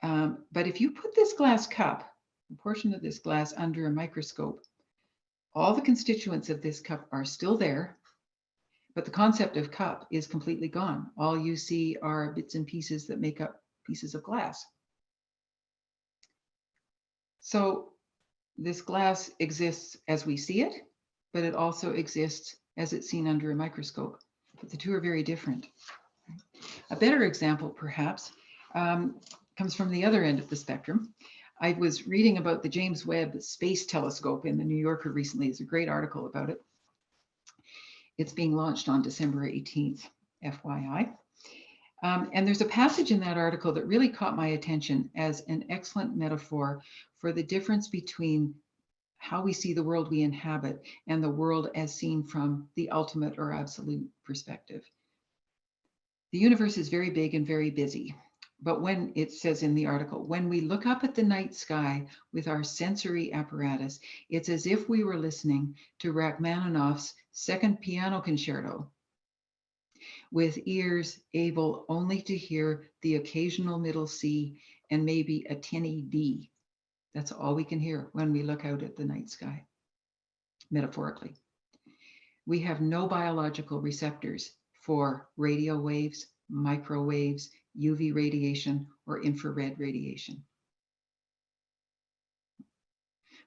But if you put this glass cup, a portion of this glass, under a microscope, all the constituents of this cup are still there, but the concept of cup is completely gone. All you see are bits and pieces that make up pieces of glass. So this glass exists as we see it, but it also exists as it's seen under a microscope. But the two are very different. A better example, perhaps, comes from the other end of the spectrum. I was reading about the James Webb Space Telescope in the New Yorker recently. There's a great article about it. It's being launched on December 18th, FYI. And there's a passage in that article that really caught my attention as an excellent metaphor for the difference between how we see the world we inhabit and the world as seen from the ultimate or absolute perspective. The universe is very big and very busy. But when it says in the article, when we look up at the night sky with our sensory apparatus, it's as if we were listening to Rachmaninoff's Second Piano Concerto, with ears able only to hear the occasional middle C and maybe a tinny D. That's all we can hear when we look out at the night sky, metaphorically. We have no biological receptors for radio waves, microwaves, UV radiation, or infrared radiation.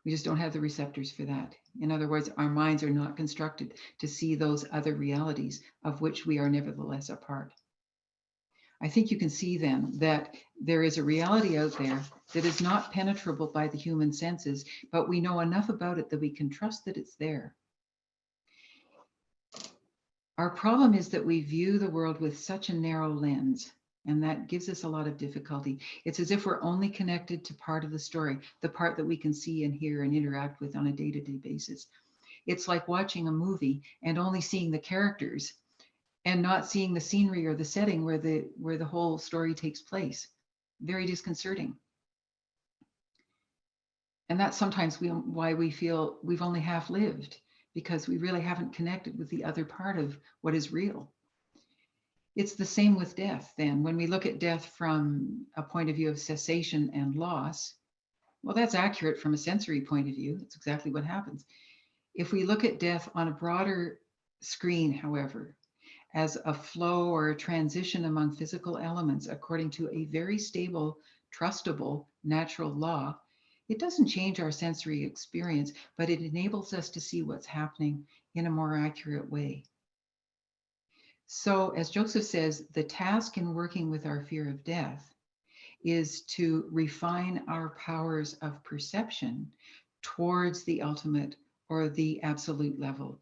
We just don't have the receptors for that. In other words, our minds are not constructed to see those other realities of which we are nevertheless a part. I think you can see then that there is a reality out there that is not penetrable by the human senses, but we know enough about it that we can trust that it's there. Our problem is that we view the world with such a narrow lens And that gives us a lot of difficulty. It's as if we're only connected to part of the story, the part that we can see and hear and interact with on a day-to-day basis. It's like watching a movie and only seeing the characters and not seeing the scenery or the setting where the whole story takes place. Very disconcerting. And that's sometimes why we feel we've only half lived, because we really haven't connected with the other part of what is real. It's the same with death then. When we look at death from a point of view of cessation and loss, well, that's accurate from a sensory point of view. That's exactly what happens. If we look at death on a broader screen, however, as a flow or a transition among physical elements according to a very stable, trustable, natural law, it doesn't change our sensory experience, but it enables us to see what's happening in a more accurate way. So, as Joseph says, the task in working with our fear of death is to refine our powers of perception towards the ultimate or the absolute level,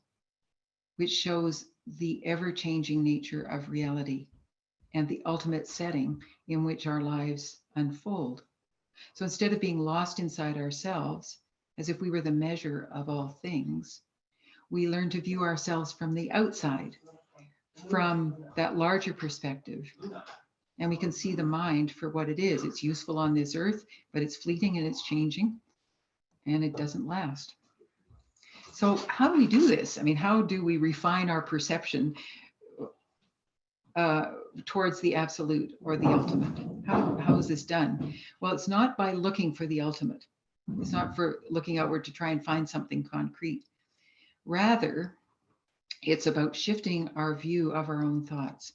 which shows the ever-changing nature of reality and the ultimate setting in which our lives unfold. So instead of being lost inside ourselves, as if we were the measure of all things, we learn to view ourselves from the outside, from that larger perspective. And we can see the mind for what it is. It's useful on this earth, but it's fleeting and it's changing, and it doesn't last. So how do we do this? I mean, how do we refine our perception towards the absolute or the ultimate? How is this done? Well, it's not by looking for the ultimate. It's not for looking outward to try and find something concrete. Rather, it's about shifting our view of our own thoughts.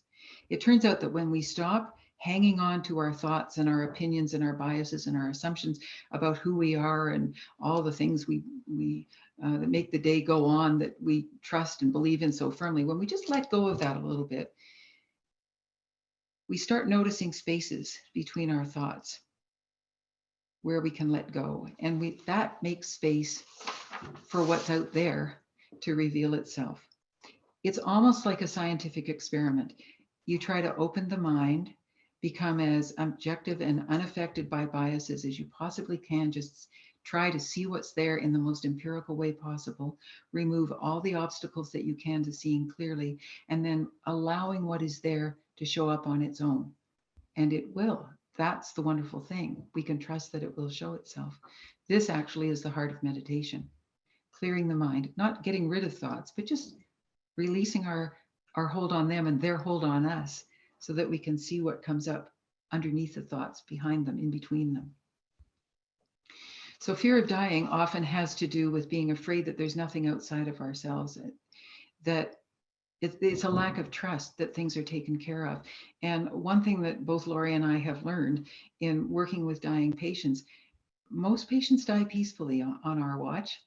It turns out that when we stop hanging on to our thoughts and our opinions and our biases and our assumptions about who we are and all the things we that make the day go on, that we trust and believe in so firmly, when we just let go of that a little bit, we start noticing spaces between our thoughts where we can let go. And that makes space for what's out there to reveal itself. It's almost like a scientific experiment. You try to open the mind, become as objective and unaffected by biases as you possibly can. Just try to see what's there in the most empirical way possible. Remove all the obstacles that you can to seeing clearly, and then allowing what is there to show up on its own. And it will. That's the wonderful thing. We can trust that it will show itself. This actually is the heart of meditation. Clearing the mind, not getting rid of thoughts, but just releasing our hold on them and their hold on us, so that we can see what comes up underneath the thoughts, behind them, in between them. So fear of dying often has to do with being afraid that there's nothing outside of ourselves, that it's a lack of trust that things are taken care of. And one thing that both Laurie and I have learned in working with dying patients, most patients die peacefully on our watch.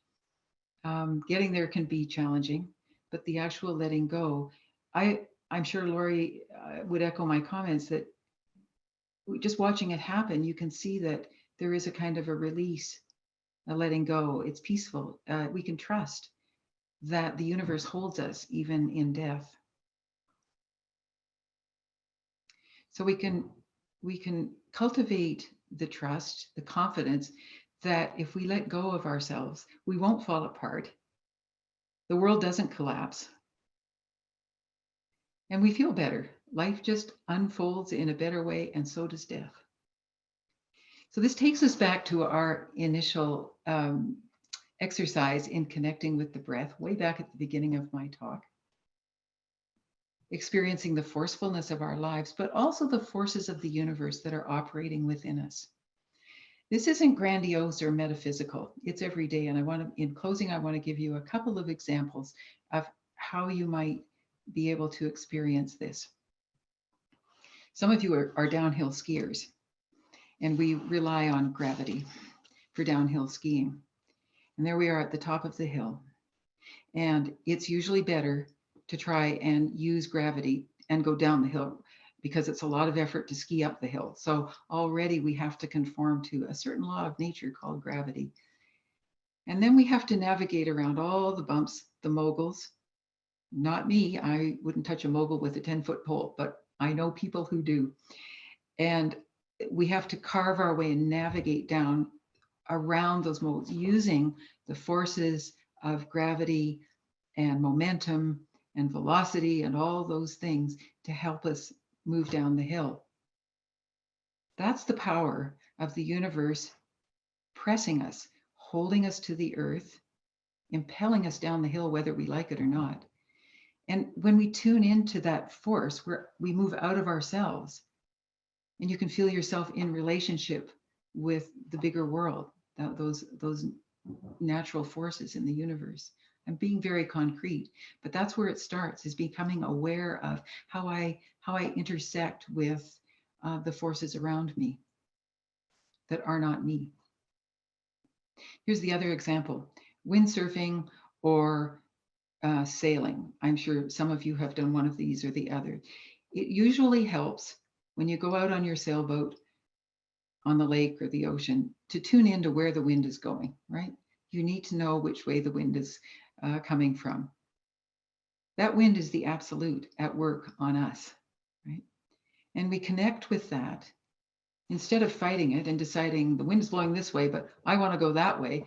Getting there can be challenging, but the actual letting go, I'm sure Laurie would echo my comments that just watching it happen, you can see that there is a kind of a release, a letting go. It's peaceful. We can trust that the universe holds us even in death. So we can cultivate the trust, the confidence that if we let go of ourselves, we won't fall apart. The world doesn't collapse. And we feel better. Life just unfolds in a better way, and so does death. So this takes us back to our initial exercise in connecting with the breath, way back at the beginning of my talk. Experiencing the forcefulness of our lives, but also the forces of the universe that are operating within us. This isn't grandiose or metaphysical. It's everyday. And in closing, I want to give you a couple of examples of how you might be able to experience this. Some of you are downhill skiers, and we rely on gravity for downhill skiing. And there we are at the top of the hill. And it's usually better to try and use gravity and go down the hill, because it's a lot of effort to ski up the hill. So already we have to conform to a certain law of nature called gravity. And then we have to navigate around all the bumps, the moguls. Not me, I wouldn't touch a mogul with a 10-foot pole, but I know people who do. And we have to carve our way and navigate down around those modes using the forces of gravity and momentum and velocity and all those things to help us move down the hill. That's the power of the universe pressing us, holding us to the earth, impelling us down the hill, whether we like it or not. And when we tune into that force, we move out of ourselves, and you can feel yourself in relationship with the bigger world, those natural forces in the universe. I'm being very concrete, but that's where it starts, is becoming aware of how I intersect with the forces around me that are not me. Here's the other example: windsurfing or sailing. I'm sure some of you have done one of these or the other. It usually helps when you go out on your sailboat on the lake or the ocean to tune into where the wind is going, right? You need to know which way the wind is coming from. That wind is the absolute at work on us, right? And we connect with that. Instead of fighting it and deciding the wind is blowing this way, but I want to go that way,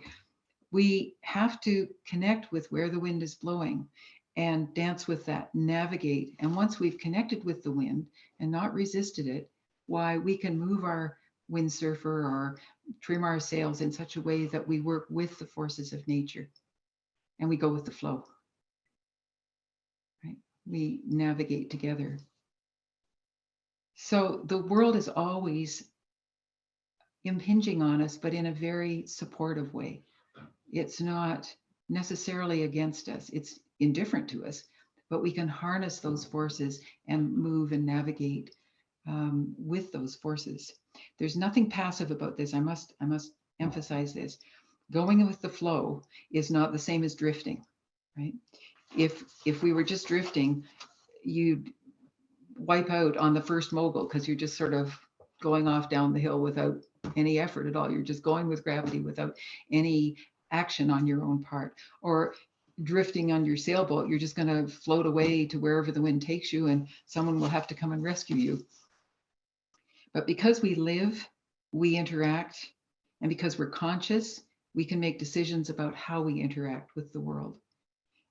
we have to connect with where the wind is blowing and dance with that, navigate. And once we've connected with the wind and not resisted it, why, we can move our windsurfer or trim our sails in such a way that we work with the forces of nature and we go with the flow, right? We navigate together. So the world is always impinging on us, but in a very supportive way. It's not necessarily against us. It's indifferent to us, but we can harness those forces and move and navigate with those forces. There's nothing passive about this. I must emphasize this. Going with the flow is not the same as drifting, right? If we were just drifting, you'd wipe out on the first mogul because you're just sort of going off down the hill without any effort at all. You're just going with gravity without any action on your own part. Or drifting on your sailboat, you're just going to float away to wherever the wind takes you, and someone will have to come and rescue you. But because we live, we interact, and because we're conscious, we can make decisions about how we interact with the world.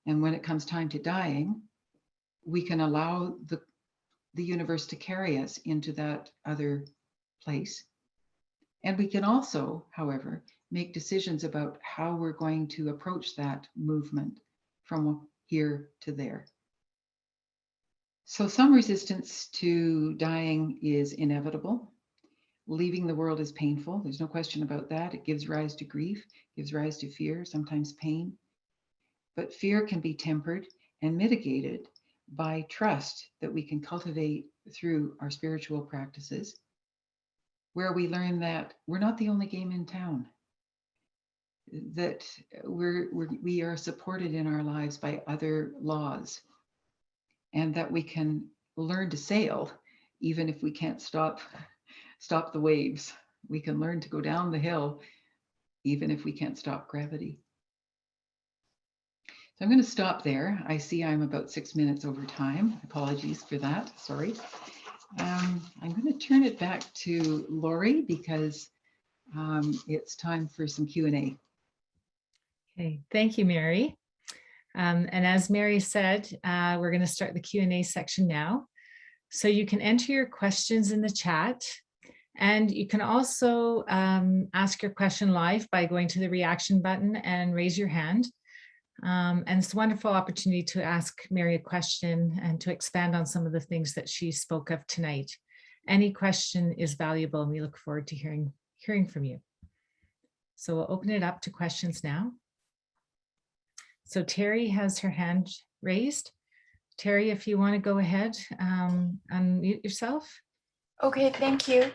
And when it comes time to dying, we can allow the universe to carry us into that other place. And we can also, however, make decisions about how we're going to approach that movement from here to there. So some resistance to dying is inevitable. Leaving the world is painful. There's no question about that. It gives rise to grief, gives rise to fear, sometimes pain. But fear can be tempered and mitigated by trust that we can cultivate through our spiritual practices, where we learn that we're not the only game in town, that we are supported in our lives by other laws, and that we can learn to sail even if we can't stop the waves. We can learn to go down the hill even if we can't stop gravity. So I'm going to stop there. I see I'm about 6 minutes over time. Apologies for that. Sorry. I'm going to turn it back to Lori because it's time for some Q&A. Okay, thank you, Mary. And as Mary said, we're going to start the Q&A section now. So you can enter your questions in the chat, and you can also ask your question live by going to the reaction button and raise your hand. And it's a wonderful opportunity to ask Mary a question and to expand on some of the things that she spoke of tonight. Any question is valuable, and we look forward to hearing from you. So we'll open it up to questions now. So Terry has her hand raised. Terry, if you want to go ahead, unmute yourself. Okay, thank you.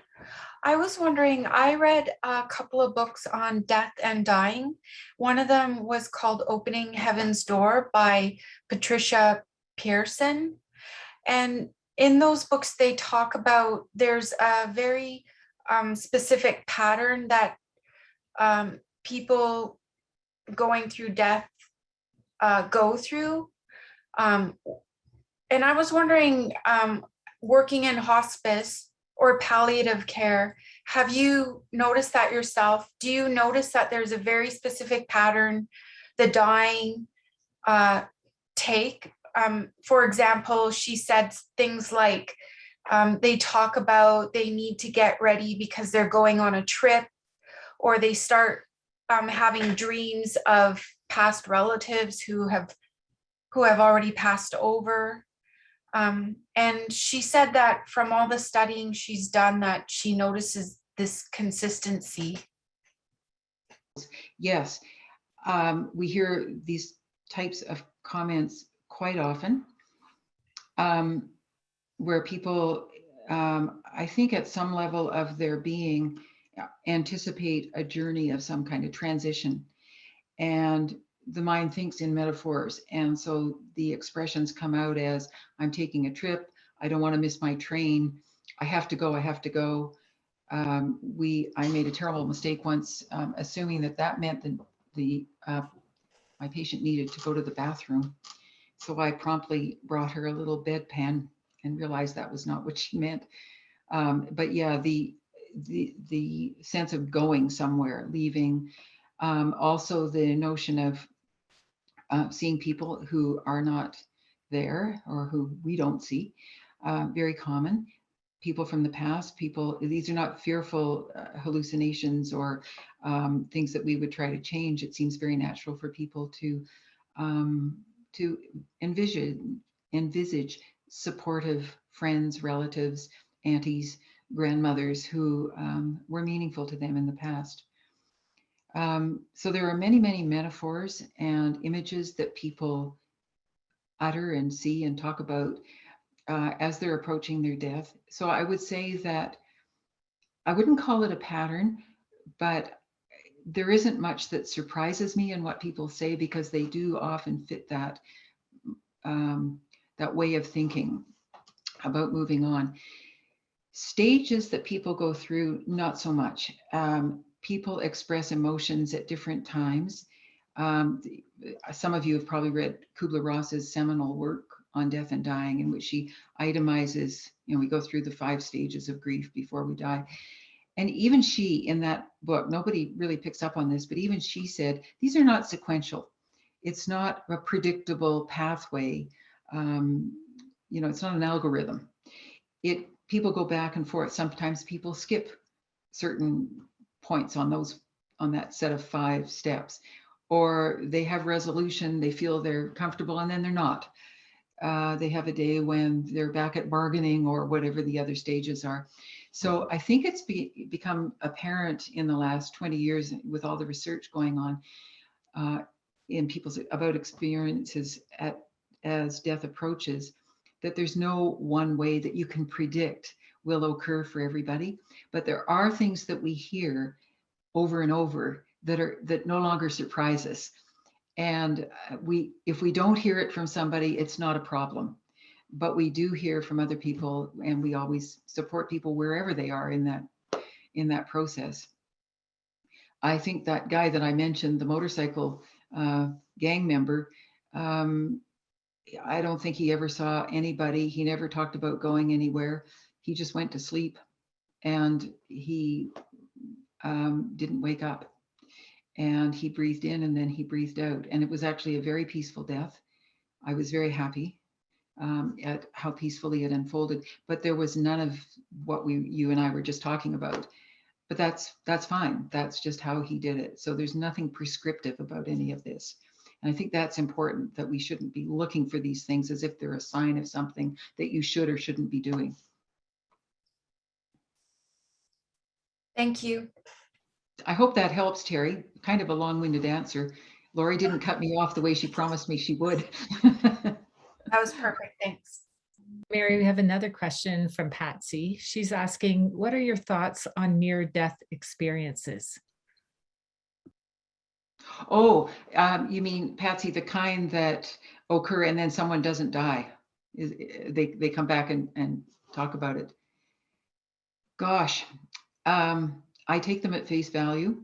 I was wondering, I read a couple of books on death and dying. One of them was called Opening Heaven's Door by Patricia Pearson. And in those books, they talk about, there's a very specific pattern that people going through death go through. And I was wondering, working in hospice or palliative care, have you noticed that yourself? Do you notice that there's a very specific pattern the dying take? For example, she said things like they talk about they need to get ready because they're going on a trip, or they start having dreams of past relatives who have already passed over. And she said that from all the studying she's done, that she notices this consistency. Yes, we hear these types of comments quite often, where people, I think at some level of their being, anticipate a journey of some kind of transition. And the mind thinks in metaphors. And so the expressions come out as, I'm taking a trip, I don't want to miss my train, I have to go, I have to go. I made a terrible mistake once, assuming that meant that my patient needed to go to the bathroom. So I promptly brought her a little bedpan and realized that was not what she meant. But yeah, the sense of going somewhere, leaving, also the notion of seeing people who are not there or who we don't see, very common. People from the past, these are not fearful hallucinations or things that we would try to change. It seems very natural for people to envisage supportive friends, relatives, aunties, grandmothers who were meaningful to them in the past. So there are many, many metaphors and images that people utter and see and talk about as they're approaching their death. So I would say that I wouldn't call it a pattern, but there isn't much that surprises me in what people say, because they do often fit that that way of thinking about moving on. Stages that people go through, not so much. People express emotions at different times. Some of you have probably read Kubler-Ross's seminal work on death and dying, in which she itemizes, we go through the 5 stages of grief before we die. And even she, in that book, nobody really picks up on this, but even she said, these are not sequential. It's not a predictable pathway. It's not an algorithm. People go back and forth. Sometimes people skip certain points on that set of 5 steps, or they have resolution, they feel they're comfortable, and then they're not. They have a day when they're back at bargaining or whatever the other stages are. So I think it's become apparent in the last 20 years with all the research going on in people's about experiences as death approaches, that there's no one way that you can predict will occur for everybody. But there are things that we hear over and over that no longer surprise us. And if we don't hear it from somebody, it's not a problem. But we do hear from other people, and we always support people wherever they are in that process. I think that guy that I mentioned, the motorcycle gang member, I don't think he ever saw anybody. He never talked about going anywhere. He just went to sleep, and he didn't wake up. And he breathed in and then he breathed out. And it was actually a very peaceful death. I was very happy at how peacefully it unfolded. But there was none of what you and I were just talking about. But that's fine. That's just how he did it. So there's nothing prescriptive about any of this. And I think that's important, that we shouldn't be looking for these things as if they're a sign of something that you should or shouldn't be doing. Thank you. I hope that helps, Terry. Kind of a long-winded answer. Lori didn't cut me off the way she promised me she would. That was perfect. Thanks. Mary, we have another question from Patsy. She's asking, what are your thoughts on near-death experiences? Oh, you mean, Patsy, the kind that occur and then someone doesn't die? They come back and talk about it. Gosh, I take them at face value.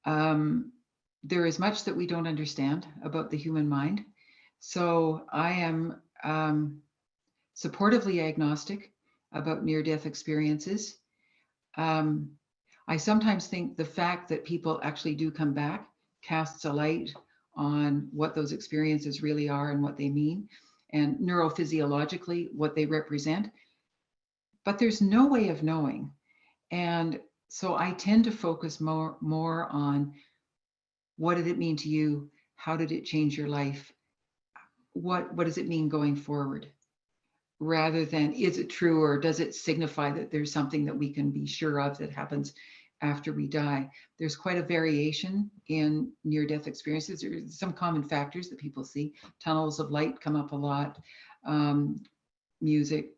There is much that we don't understand about the human mind. So I am supportively agnostic about near-death experiences. I sometimes think the fact that people actually do come back casts a light on what those experiences really are and what they mean, and neurophysiologically what they represent. But there's no way of knowing. And so I tend to focus more on what did it mean to you? How did it change your life? What does it mean going forward? Rather than is it true, or does it signify that there's something that we can be sure of that happens after we die? There's quite a variation in near-death experiences. There's some common factors that people see. Tunnels of light come up a lot. Music,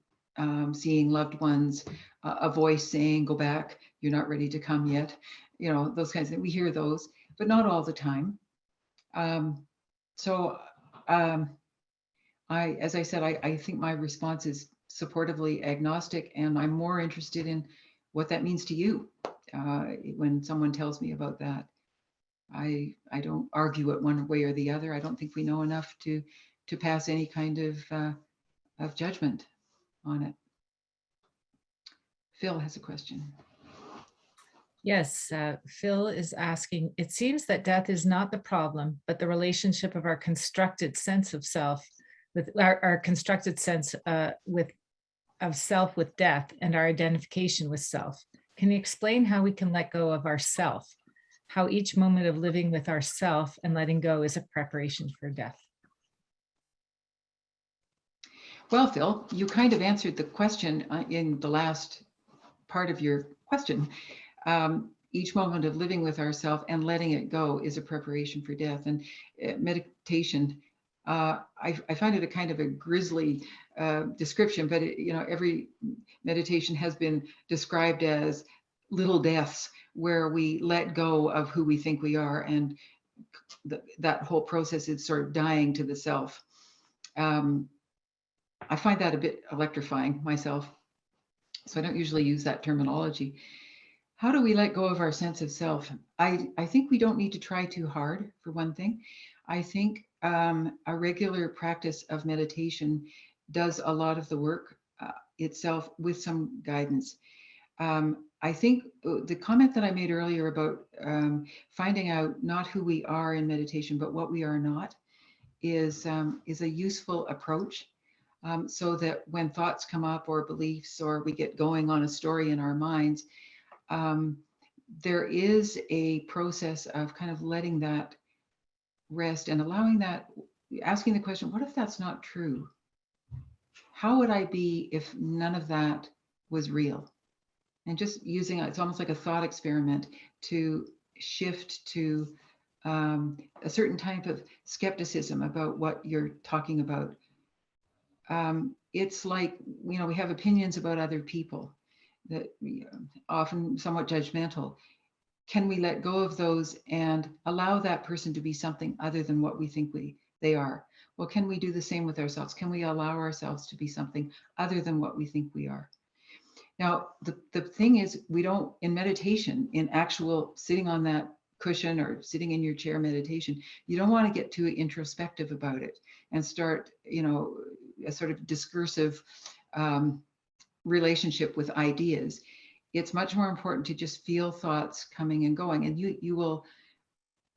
seeing loved ones, a voice saying, go back, you're not ready to come yet. You know, those kinds of things. We hear those, but not all the time. As I said, I think my response is supportively agnostic, and I'm more interested in what that means to you. When someone tells me about that, I don't argue it one way or the other. I don't think we know enough to pass any kind of judgment on it. Phil has a question. Yes, Phil is asking, it seems that death is not the problem, but the relationship of our constructed sense of self with our constructed sense of self with death and our identification with self. Can you explain how we can let go of ourself? How each moment of living with ourself and letting go is a preparation for death? Well, Phil, you kind of answered the question in the last part of your question. Each moment of living with ourselves and letting it go is a preparation for death. And meditation, I find it a kind of a grisly description, but every meditation has been described as little deaths where we let go of who we think we are, and that whole process is sort of dying to the self. I find that a bit electrifying myself, so I don't usually use that terminology. How do we let go of our sense of self? I think we don't need to try too hard, for one thing. I think a regular practice of meditation does a lot of the work itself with some guidance. I think the comment that I made earlier about finding out not who we are in meditation, but what we are not, is a useful approach. So that when thoughts come up or beliefs, or we get going on a story in our minds, there is a process of kind of letting that rest and allowing that, asking the question, what if that's not true? How would I be if none of that was real? And just using it's almost like a thought experiment to shift to a certain type of skepticism about what you're talking about. It's like, we have opinions about other people that often somewhat judgmental. Can we let go of those and allow that person to be something other than what we think they are? Well, can we do the same with ourselves? Can we allow ourselves to be something other than what we think we are? Now, the thing is, we don't, in meditation, in actual sitting on that cushion or sitting in your chair meditation, you don't want to get too introspective about it and start, a sort of discursive relationship with ideas. It's much more important to just feel thoughts coming and going, and you will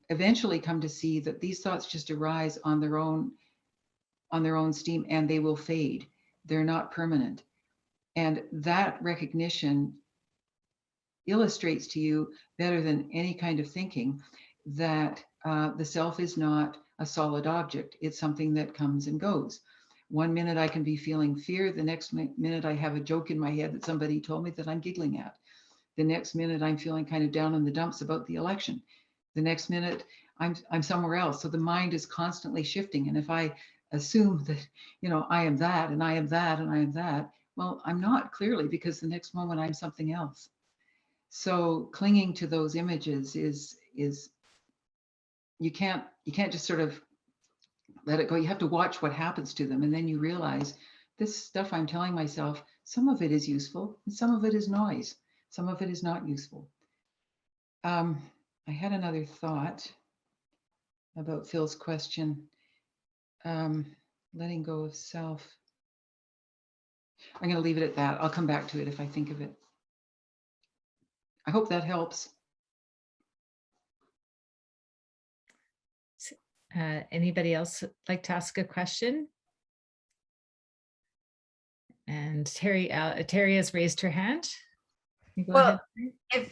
eventually come to see that these thoughts just arise on their own steam, and they will fade. They're not permanent. And that recognition illustrates to you better than any kind of thinking that the self is not a solid object. It's something that comes and goes. One minute I can be feeling fear. The next minute I have a joke in my head that somebody told me that I'm giggling at. The next minute I'm feeling kind of down in the dumps about the election. The next minute I'm somewhere else. So the mind is constantly shifting. And if I assume that, I am that, and I am that, and I am that, well, I'm not, clearly, because the next moment I'm something else. So clinging to those images is you can't just sort of let it go. You have to watch what happens to them, and then you realize this stuff I'm telling myself, some of it is useful and some of it is noise. Some of it is not useful. I had another thought about Phil's question, letting go of self. I'm going to leave it at that. I'll come back to it if I think of it. I hope that helps. Anybody else like to ask a question? And Terry has raised her hand. You go ahead.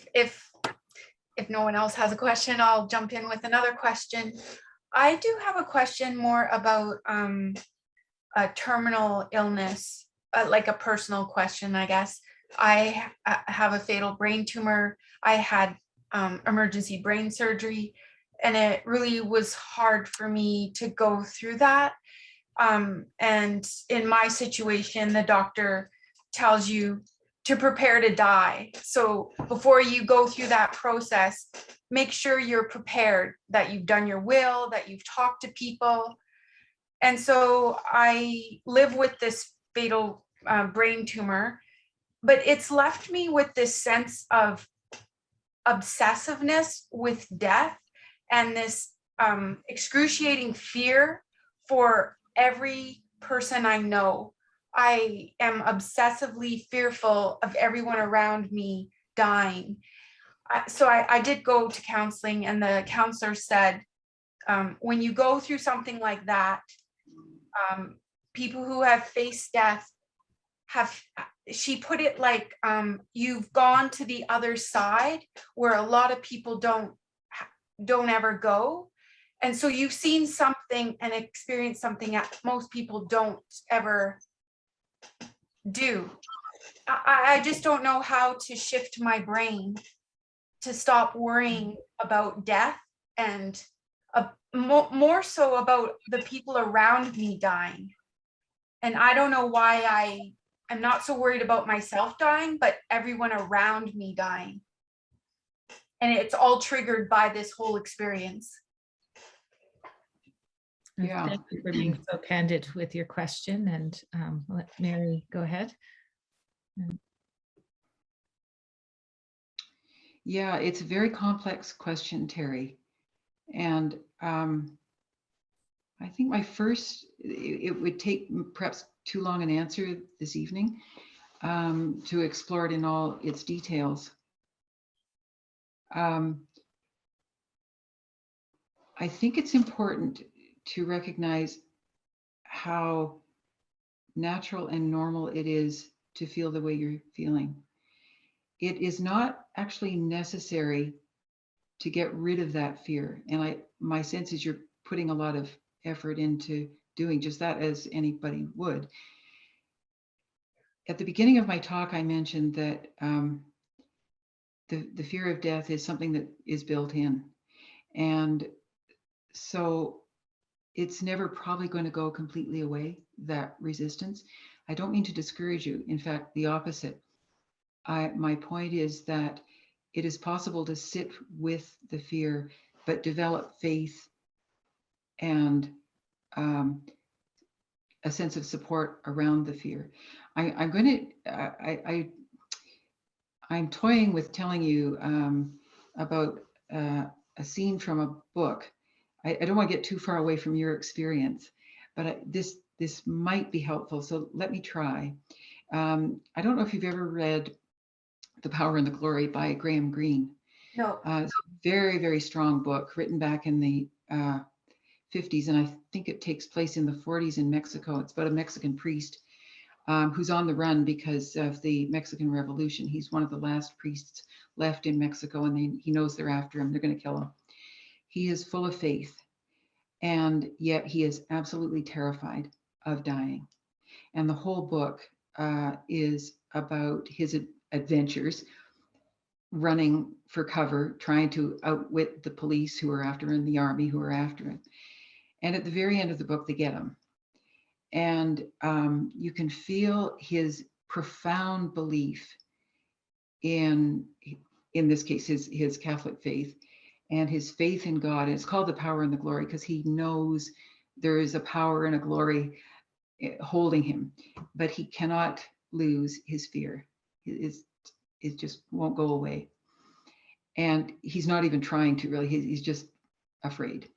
If no one else has a question, I'll jump in with another question. I do have a question more about a terminal illness, like a personal question, I guess. I have a fatal brain tumor. I had emergency brain surgery, and it really was hard for me to go through that. And in my situation, the doctor tells you to prepare to die. So before you go through that process, make sure you're prepared, that you've done your will, that you've talked to people. And so I live with this fatal brain tumor, but it's left me with this sense of obsessiveness with death and this excruciating fear for every person I know. I am obsessively fearful of everyone around me dying. So I did go to counseling, and the counselor said, when you go through something like that, people who have faced death she put it like, you've gone to the other side where a lot of people don't ever go. And so you've seen something and experienced something that most people don't ever do. I just don't know how to shift my brain to stop worrying about death and more so about the people around me dying. And I don't know why I'm not so worried about myself dying, but everyone around me dying. And it's all triggered by this whole experience. Yeah. Thank you for being so candid with your question, and let Mary go ahead. Yeah, it's a very complex question, Terry. And I think it would take perhaps too long an answer this evening to explore it in all its details. I think it's important to recognize how natural and normal it is to feel the way you're feeling. It is not actually necessary to get rid of that fear. And my sense is you're putting a lot of effort into doing just that, as anybody would. At the beginning of my talk, I mentioned that the fear of death is something that is built in. And so it's never probably going to go completely away, that resistance. I don't mean to discourage you. In fact, the opposite. My point is that it is possible to sit with the fear, but develop faith and a sense of support around the fear. I'm toying with telling you about a scene from a book. I don't want to get too far away from your experience, but this might be helpful. So let me try. I don't know if you've ever read The Power and the Glory by Greene. No. It's a very, very strong book written back in the 50s, and I think it takes place in the 40s in Mexico. It's about a Mexican priest who's on the run because of the Mexican Revolution. He's one of the last priests left in Mexico, and he knows they're after him. They're going to kill him. He is full of faith, and yet he is absolutely terrified of dying. And the whole book is about his adventures, running for cover, trying to outwit the police who are after him, the army who are after him. And at the very end of the book, they get him. And you can feel his profound belief in this case, his Catholic faith and his faith in God. And it's called The Power and the Glory because he knows there is a power and a glory holding him, but he cannot lose his fear. It just won't go away. And he's not even trying to really, he's just afraid.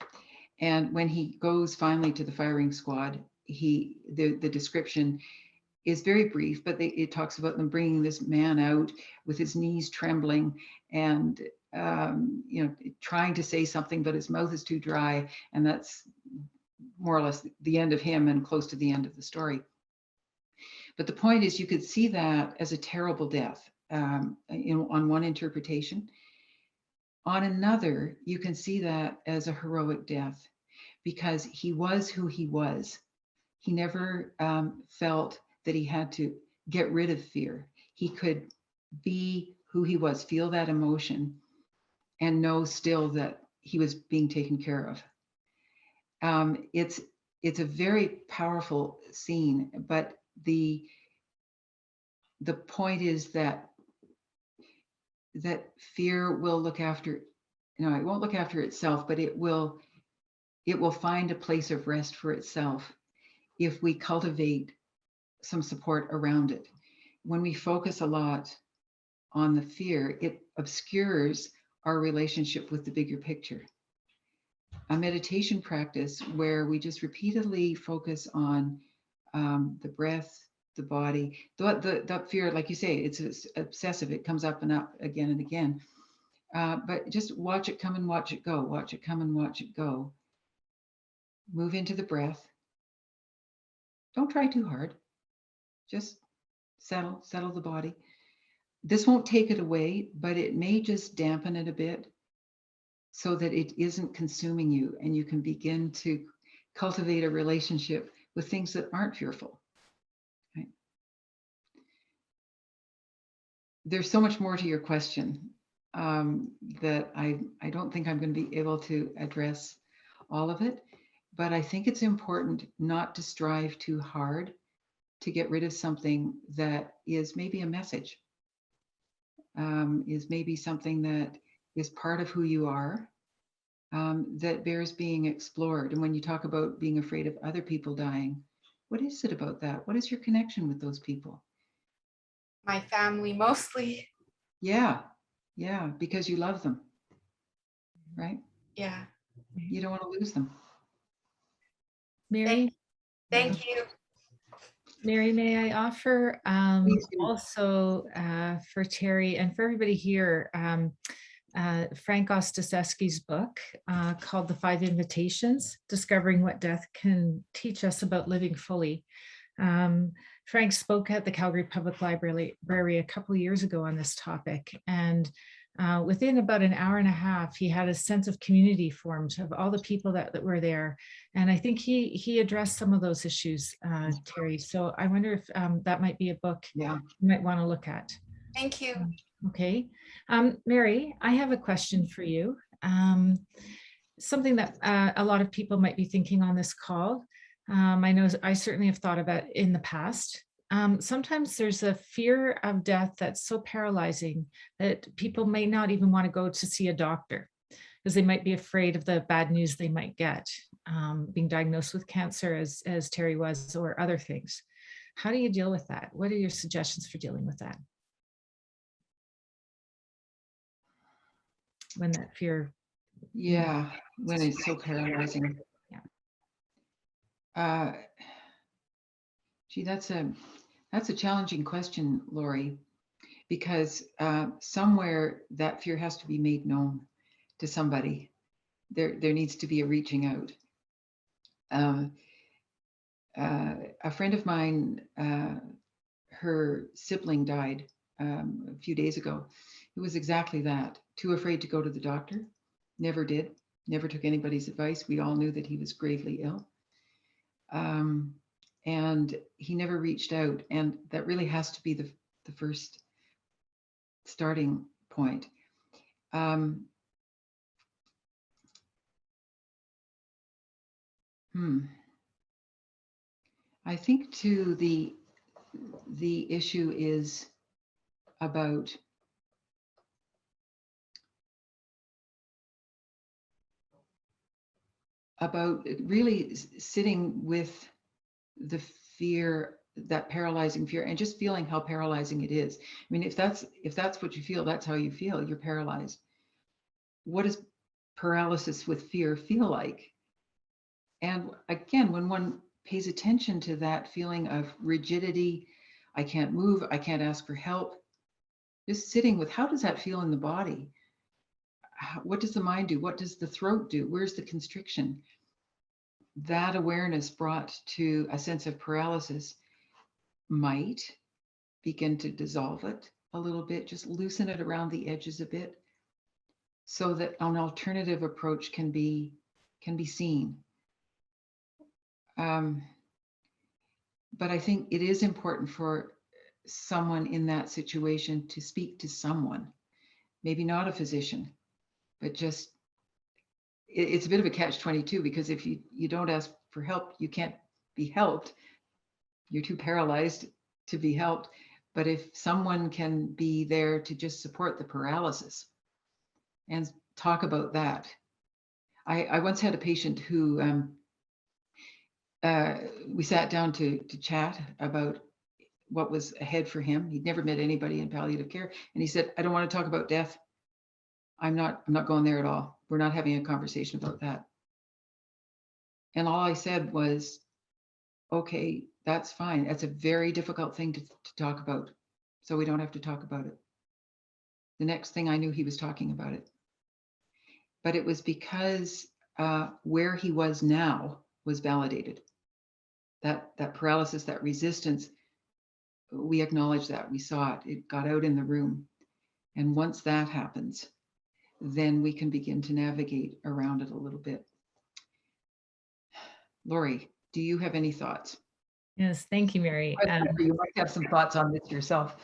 And when he goes finally to the firing squad, the description is very brief, but it talks about them bringing this man out with his knees trembling and trying to say something, but his mouth is too dry, and that's more or less the end of him and close to the end of the story. But the point is, you could see that as a terrible death on one interpretation. On another, you can see that as a heroic death because he was who he was. He never felt that he had to get rid of fear. He could be who he was, feel that emotion, and know still that he was being taken care of. It's a very powerful scene, but the point is that fear will look after, it won't look after itself, but it will find a place of rest for itself if we cultivate some support around it. When we focus a lot on the fear, it obscures our relationship with the bigger picture. A meditation practice where we just repeatedly focus on the breath, the body, that fear, like you say, it's obsessive. It comes up and up again and again. But just watch it come and watch it go. Watch it come and watch it go. Move into the breath. Don't try too hard. Just settle the body. This won't take it away, but it may just dampen it a bit so that it isn't consuming you and you can begin to cultivate a relationship with things that aren't fearful. Right? There's so much more to your question that I don't think I'm going to be able to address all of it, but I think it's important not to strive too hard to get rid of something that is maybe a message, is maybe something that is part of who you are, that bears being explored. And when you talk about being afraid of other people dying, what is it about that? What is your connection with those people? My family mostly. Yeah, because you love them, right? Yeah. You don't want to lose them. Mary? Thank you. Mary, may I offer also for Terry and for everybody here, Frank Ostaseski's book called The 5 Invitations, Discovering What Death Can Teach Us About Living Fully. Frank spoke at the Calgary Public Library a couple of years ago on this topic, and within about an hour and a half, he had a sense of community formed of all the people that were there. And I think he addressed some of those issues, Terry. So I wonder if that might be a book you might want to look at. Thank you. Okay. Mary, I have a question for you. Something that a lot of people might be thinking on this call. I know I certainly have thought about in the past. Sometimes there's a fear of death that's so paralyzing that people may not even want to go to see a doctor because they might be afraid of the bad news they might get, being diagnosed with cancer as Terry was, or other things. How do you deal with that? What are your suggestions for dealing with that? When that fear. Yeah, when it's so paralyzing. Yeah. Gee, that's a challenging question, Lori, because somewhere that fear has to be made known to somebody. There needs to be a reaching out. A friend of mine, her sibling died a few days ago. It was exactly that. Too afraid to go to the doctor. Never did. Never took anybody's advice. We all knew that he was gravely ill. And he never reached out. And that really has to be the first starting point. I think too, the issue is about really sitting with the fear, that paralyzing fear, and just feeling how paralyzing it is. I mean, if that's what you feel, that's how you feel, you're paralyzed. What does paralysis with fear feel like? And again, when one pays attention to that feeling of rigidity. I can't move, I can't ask for help. Just sitting with, how does that feel in the body? What does the mind do? What does the throat do? Where's the constriction? That awareness brought to a sense of paralysis might begin to dissolve it a little bit, just loosen it around the edges a bit, so that an alternative approach can be seen. But I think it is important for someone in that situation to speak to someone, maybe not a physician, but just, it's a bit of a catch-22, because if you don't ask for help, you can't be helped. You're too paralyzed to be helped. But if someone can be there to just support the paralysis and talk about that. I once had a patient who we sat down to chat about what was ahead for him. He'd never met anybody in palliative care. And he said, I don't want to talk about death. I'm not going there at all. We're not having a conversation about that. And all I said was, okay, that's fine. That's a very difficult thing to talk about. So we don't have to talk about it. The next thing I knew, he was talking about it. But it was because where he was now was validated. That paralysis, that resistance, we acknowledged that, we saw it, it got out in the room. And once that happens, then we can begin to navigate around it a little bit. Lori, do you have any thoughts? Yes, thank you, Mary. You might have some thoughts on this yourself.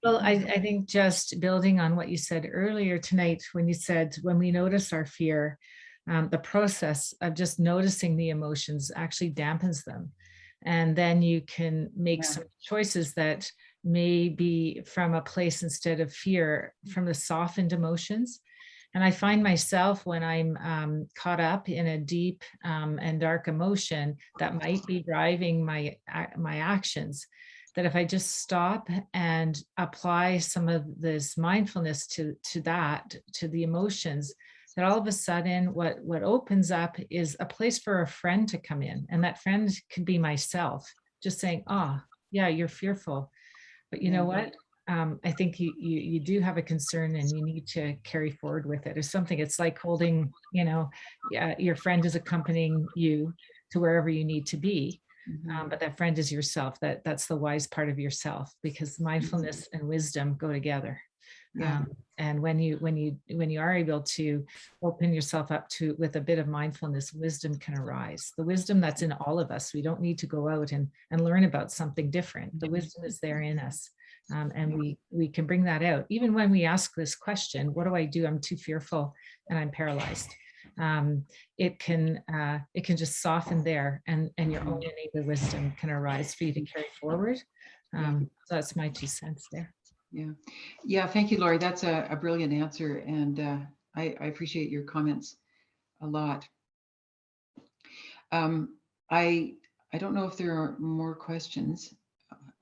Well, I think just building on what you said earlier tonight, when you said, when we notice our fear, the process of just noticing the emotions actually dampens them. And then you can make some choices that may be from a place, instead of fear, from the softened emotions. And I find myself, when I'm caught up in a deep and dark emotion that might be driving my actions, that if I just stop and apply some of this mindfulness to the emotions, that all of a sudden what opens up is a place for a friend to come in. And that friend could be myself, just saying, oh, yeah, you're fearful. But you know what? I think you do have a concern, and you need to carry forward with it or something. It's like holding, your friend is accompanying you to wherever you need to be. But that friend is yourself. That's the wise part of yourself, because mindfulness and wisdom go together. And when you are able to open yourself up to with a bit of mindfulness, wisdom can arise. The wisdom that's in all of us. We don't need to go out and learn about something different. The wisdom is there in us. And we can bring that out. Even when we ask this question, what do I do? I'm too fearful and I'm paralyzed. It can just soften there, and your own innate wisdom can arise for you to carry forward. So that's my 2 cents there. Yeah. Thank you, Lori. That's a brilliant answer. And I appreciate your comments a lot. I don't know if there are more questions.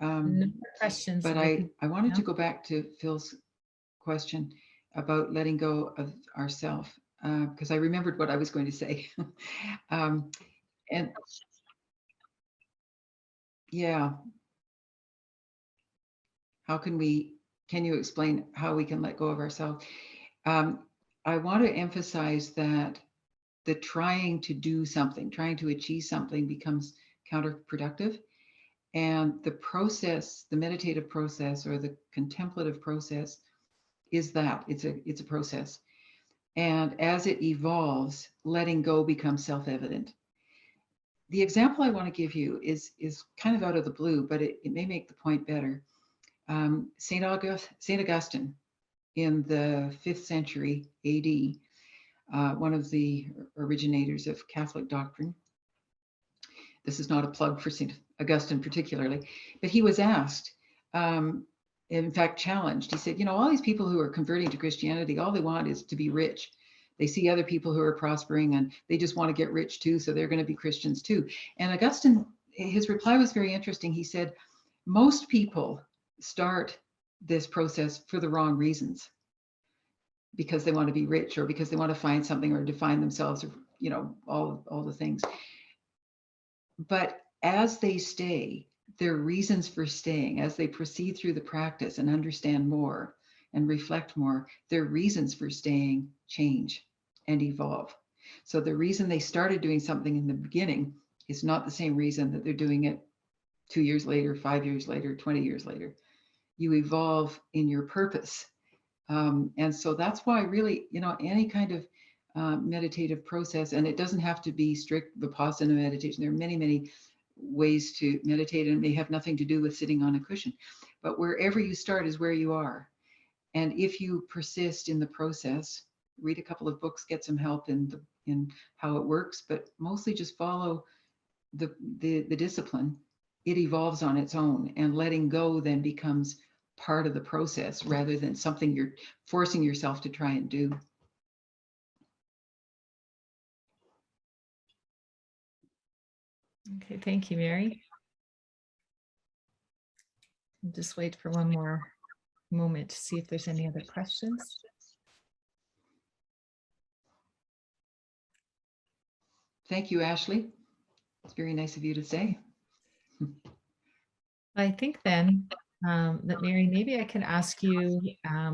No more questions. But I wanted to go back to Phil's question about letting go of ourself, because I remembered what I was going to say. And yeah, can you explain how we can let go of ourselves? I want to emphasize that the trying to do something, trying to achieve something, becomes counterproductive. And the process, the meditative process or the contemplative process, is that it's a process. And as it evolves, letting go becomes self-evident. The example I want to give you is kind of out of the blue, but it may make the point better. Saint Augustine, in the 5th century AD, one of the originators of Catholic doctrine. This is not a plug for Saint Augustine particularly, but he was asked, in fact, challenged. He said, all these people who are converting to Christianity, all they want is to be rich. They see other people who are prospering and they just want to get rich too, so they're going to be Christians too. And Augustine, his reply was very interesting. He said, most people start this process for the wrong reasons, because they want to be rich, or because they want to find something, or define themselves, or all the things. But as they stay, their reasons for staying, as they proceed through the practice and understand more and reflect more, their reasons for staying change and evolve. So the reason they started doing something in the beginning is not the same reason that they're doing it 2 years later, 5 years later, 20 years later. You evolve in your purpose. And so that's why really, any kind of meditative process, and it doesn't have to be strict Vipassana meditation. There are many, many ways to meditate, and it may have nothing to do with sitting on a cushion. But wherever you start is where you are. And if you persist in the process, read a couple of books, get some help in how it works, but mostly just follow the discipline. It evolves on its own, and letting go then becomes part of the process rather than something you're forcing yourself to try and do. Okay, thank you, Mary. I'll just wait for one more moment to see if there's any other questions. Thank you, Ashley. It's very nice of you to say. I think then that Mary, maybe I can ask you,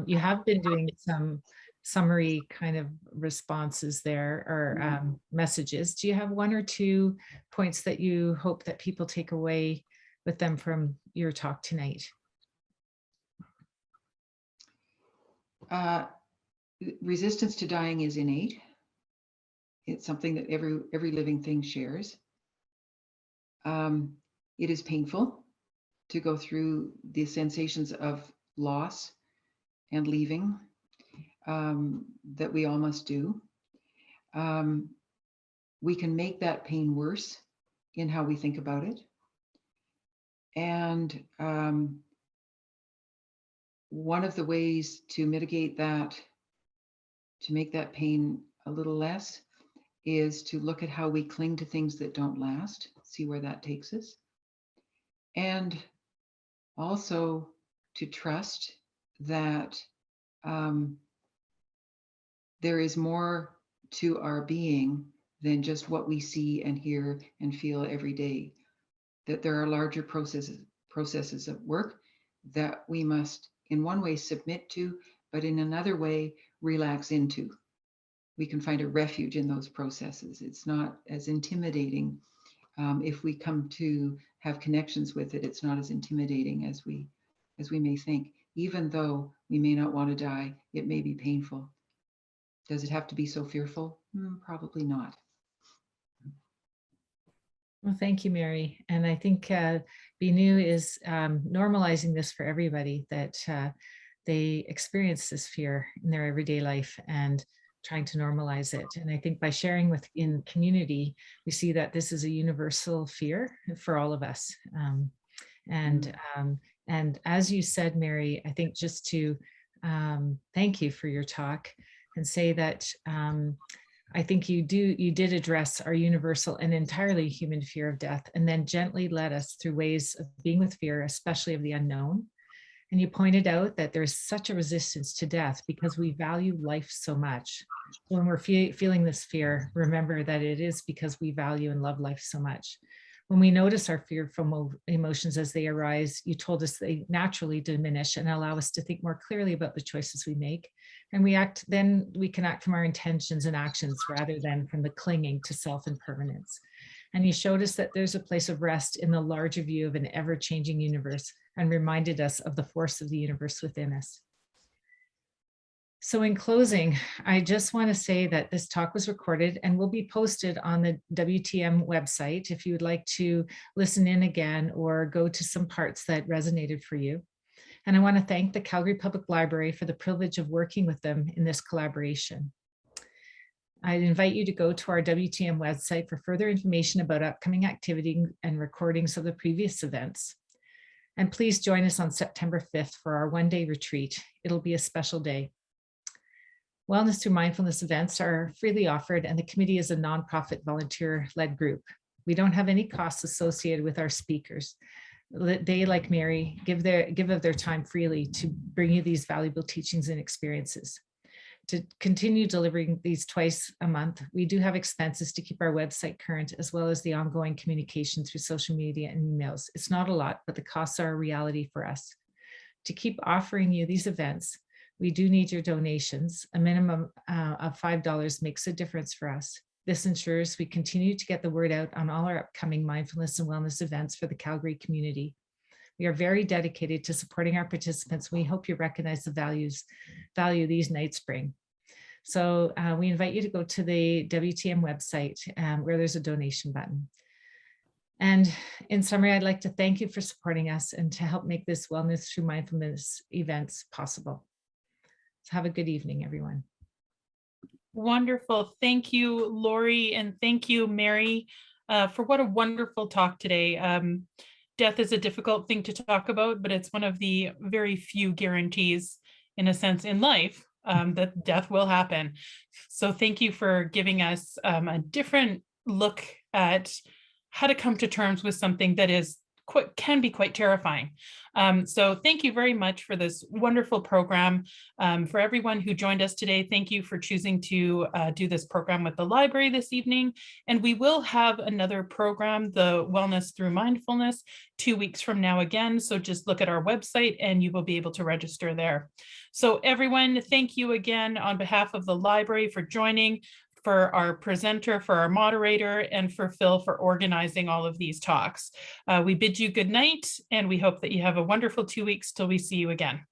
you have been doing some summary kind of responses there or messages. Do you have one or two points that you hope that people take away with them from your talk tonight? Resistance to dying is innate. It's something that every living thing shares. It is painful to go through the sensations of loss and leaving that we all must do. We can make that pain worse in how we think about it. And one of the ways to mitigate that, to make that pain a little less, is to look at how we cling to things that don't last, see where that takes us. And also to trust that there is more to our being than just what we see and hear and feel every day. That there are larger processes at work that we must, in one way, submit to, but in another way, relax into. We can find a refuge in those processes. It's not as intimidating. If we come to have connections with it, it's not as intimidating as we may think. Even though we may not want to die, it may be painful. Does it have to be so fearful? Probably not. Well, thank you, Mary. And I think Binu is normalizing this for everybody, that they experience this fear in their everyday life and trying to normalize it. And I think by sharing in community, we see that this is a universal fear for all of us. And as you said, Mary, I think just to thank you for your talk and say that I think you did address our universal and entirely human fear of death, and then gently led us through ways of being with fear, especially of the unknown. And you pointed out that there's such a resistance to death because we value life so much. So when we're feeling this fear, remember that it is because we value and love life so much. When we notice our fearful emotions as they arise, you told us they naturally diminish and allow us to think more clearly about the choices we make. And then we can act from our intentions and actions rather than from the clinging to self and permanence. And you showed us that there's a place of rest in the larger view of an ever-changing universe, and reminded us of the force of the universe within us. So in closing, I just want to say that this talk was recorded and will be posted on the WTM website if you would like to listen in again or go to some parts that resonated for you. And I want to thank the Calgary Public Library for the privilege of working with them in this collaboration. I invite you to go to our WTM website for further information about upcoming activity and recordings of the previous events. And please join us on September 5th for our one-day retreat. It'll be a special day. Wellness through mindfulness events are freely offered, and the committee is a nonprofit volunteer-led group. We don't have any costs associated with our speakers. They, like Mary, give of their time freely to bring you these valuable teachings and experiences. to continue delivering these twice a month, we do have expenses to keep our website current, as well as the ongoing communication through social media and emails. It's not a lot, but the costs are a reality for us. To keep offering you these events, we do need your donations. A minimum of $5 makes a difference for us. This ensures we continue to get the word out on all our upcoming mindfulness and wellness events for the Calgary community. We are very dedicated to supporting our participants. We hope you recognize the value these nights bring. So we invite you to go to the WTM website where there's a donation button. And in summary, I'd like to thank you for supporting us and to help make this Wellness Through Mindfulness events possible. So have a good evening, everyone. Wonderful. Thank you, Lori, and thank you, Mary, for what a wonderful talk today. Death is a difficult thing to talk about, but it's one of the very few guarantees, in a sense, in life that death will happen. So thank you for giving us a different look at how to come to terms with something that can be quite terrifying. So thank you very much for this wonderful program. For everyone who joined us today, thank you for choosing to do this program with the library this evening. And we will have another program, the Wellness Through Mindfulness, 2 weeks from now again. So just look at our website and you will be able to register there. So everyone, thank you again on behalf of the library for joining, for our presenter, for our moderator, and for Phil for organizing all of these talks. We bid you good night, and we hope that you have a wonderful 2 weeks till we see you again.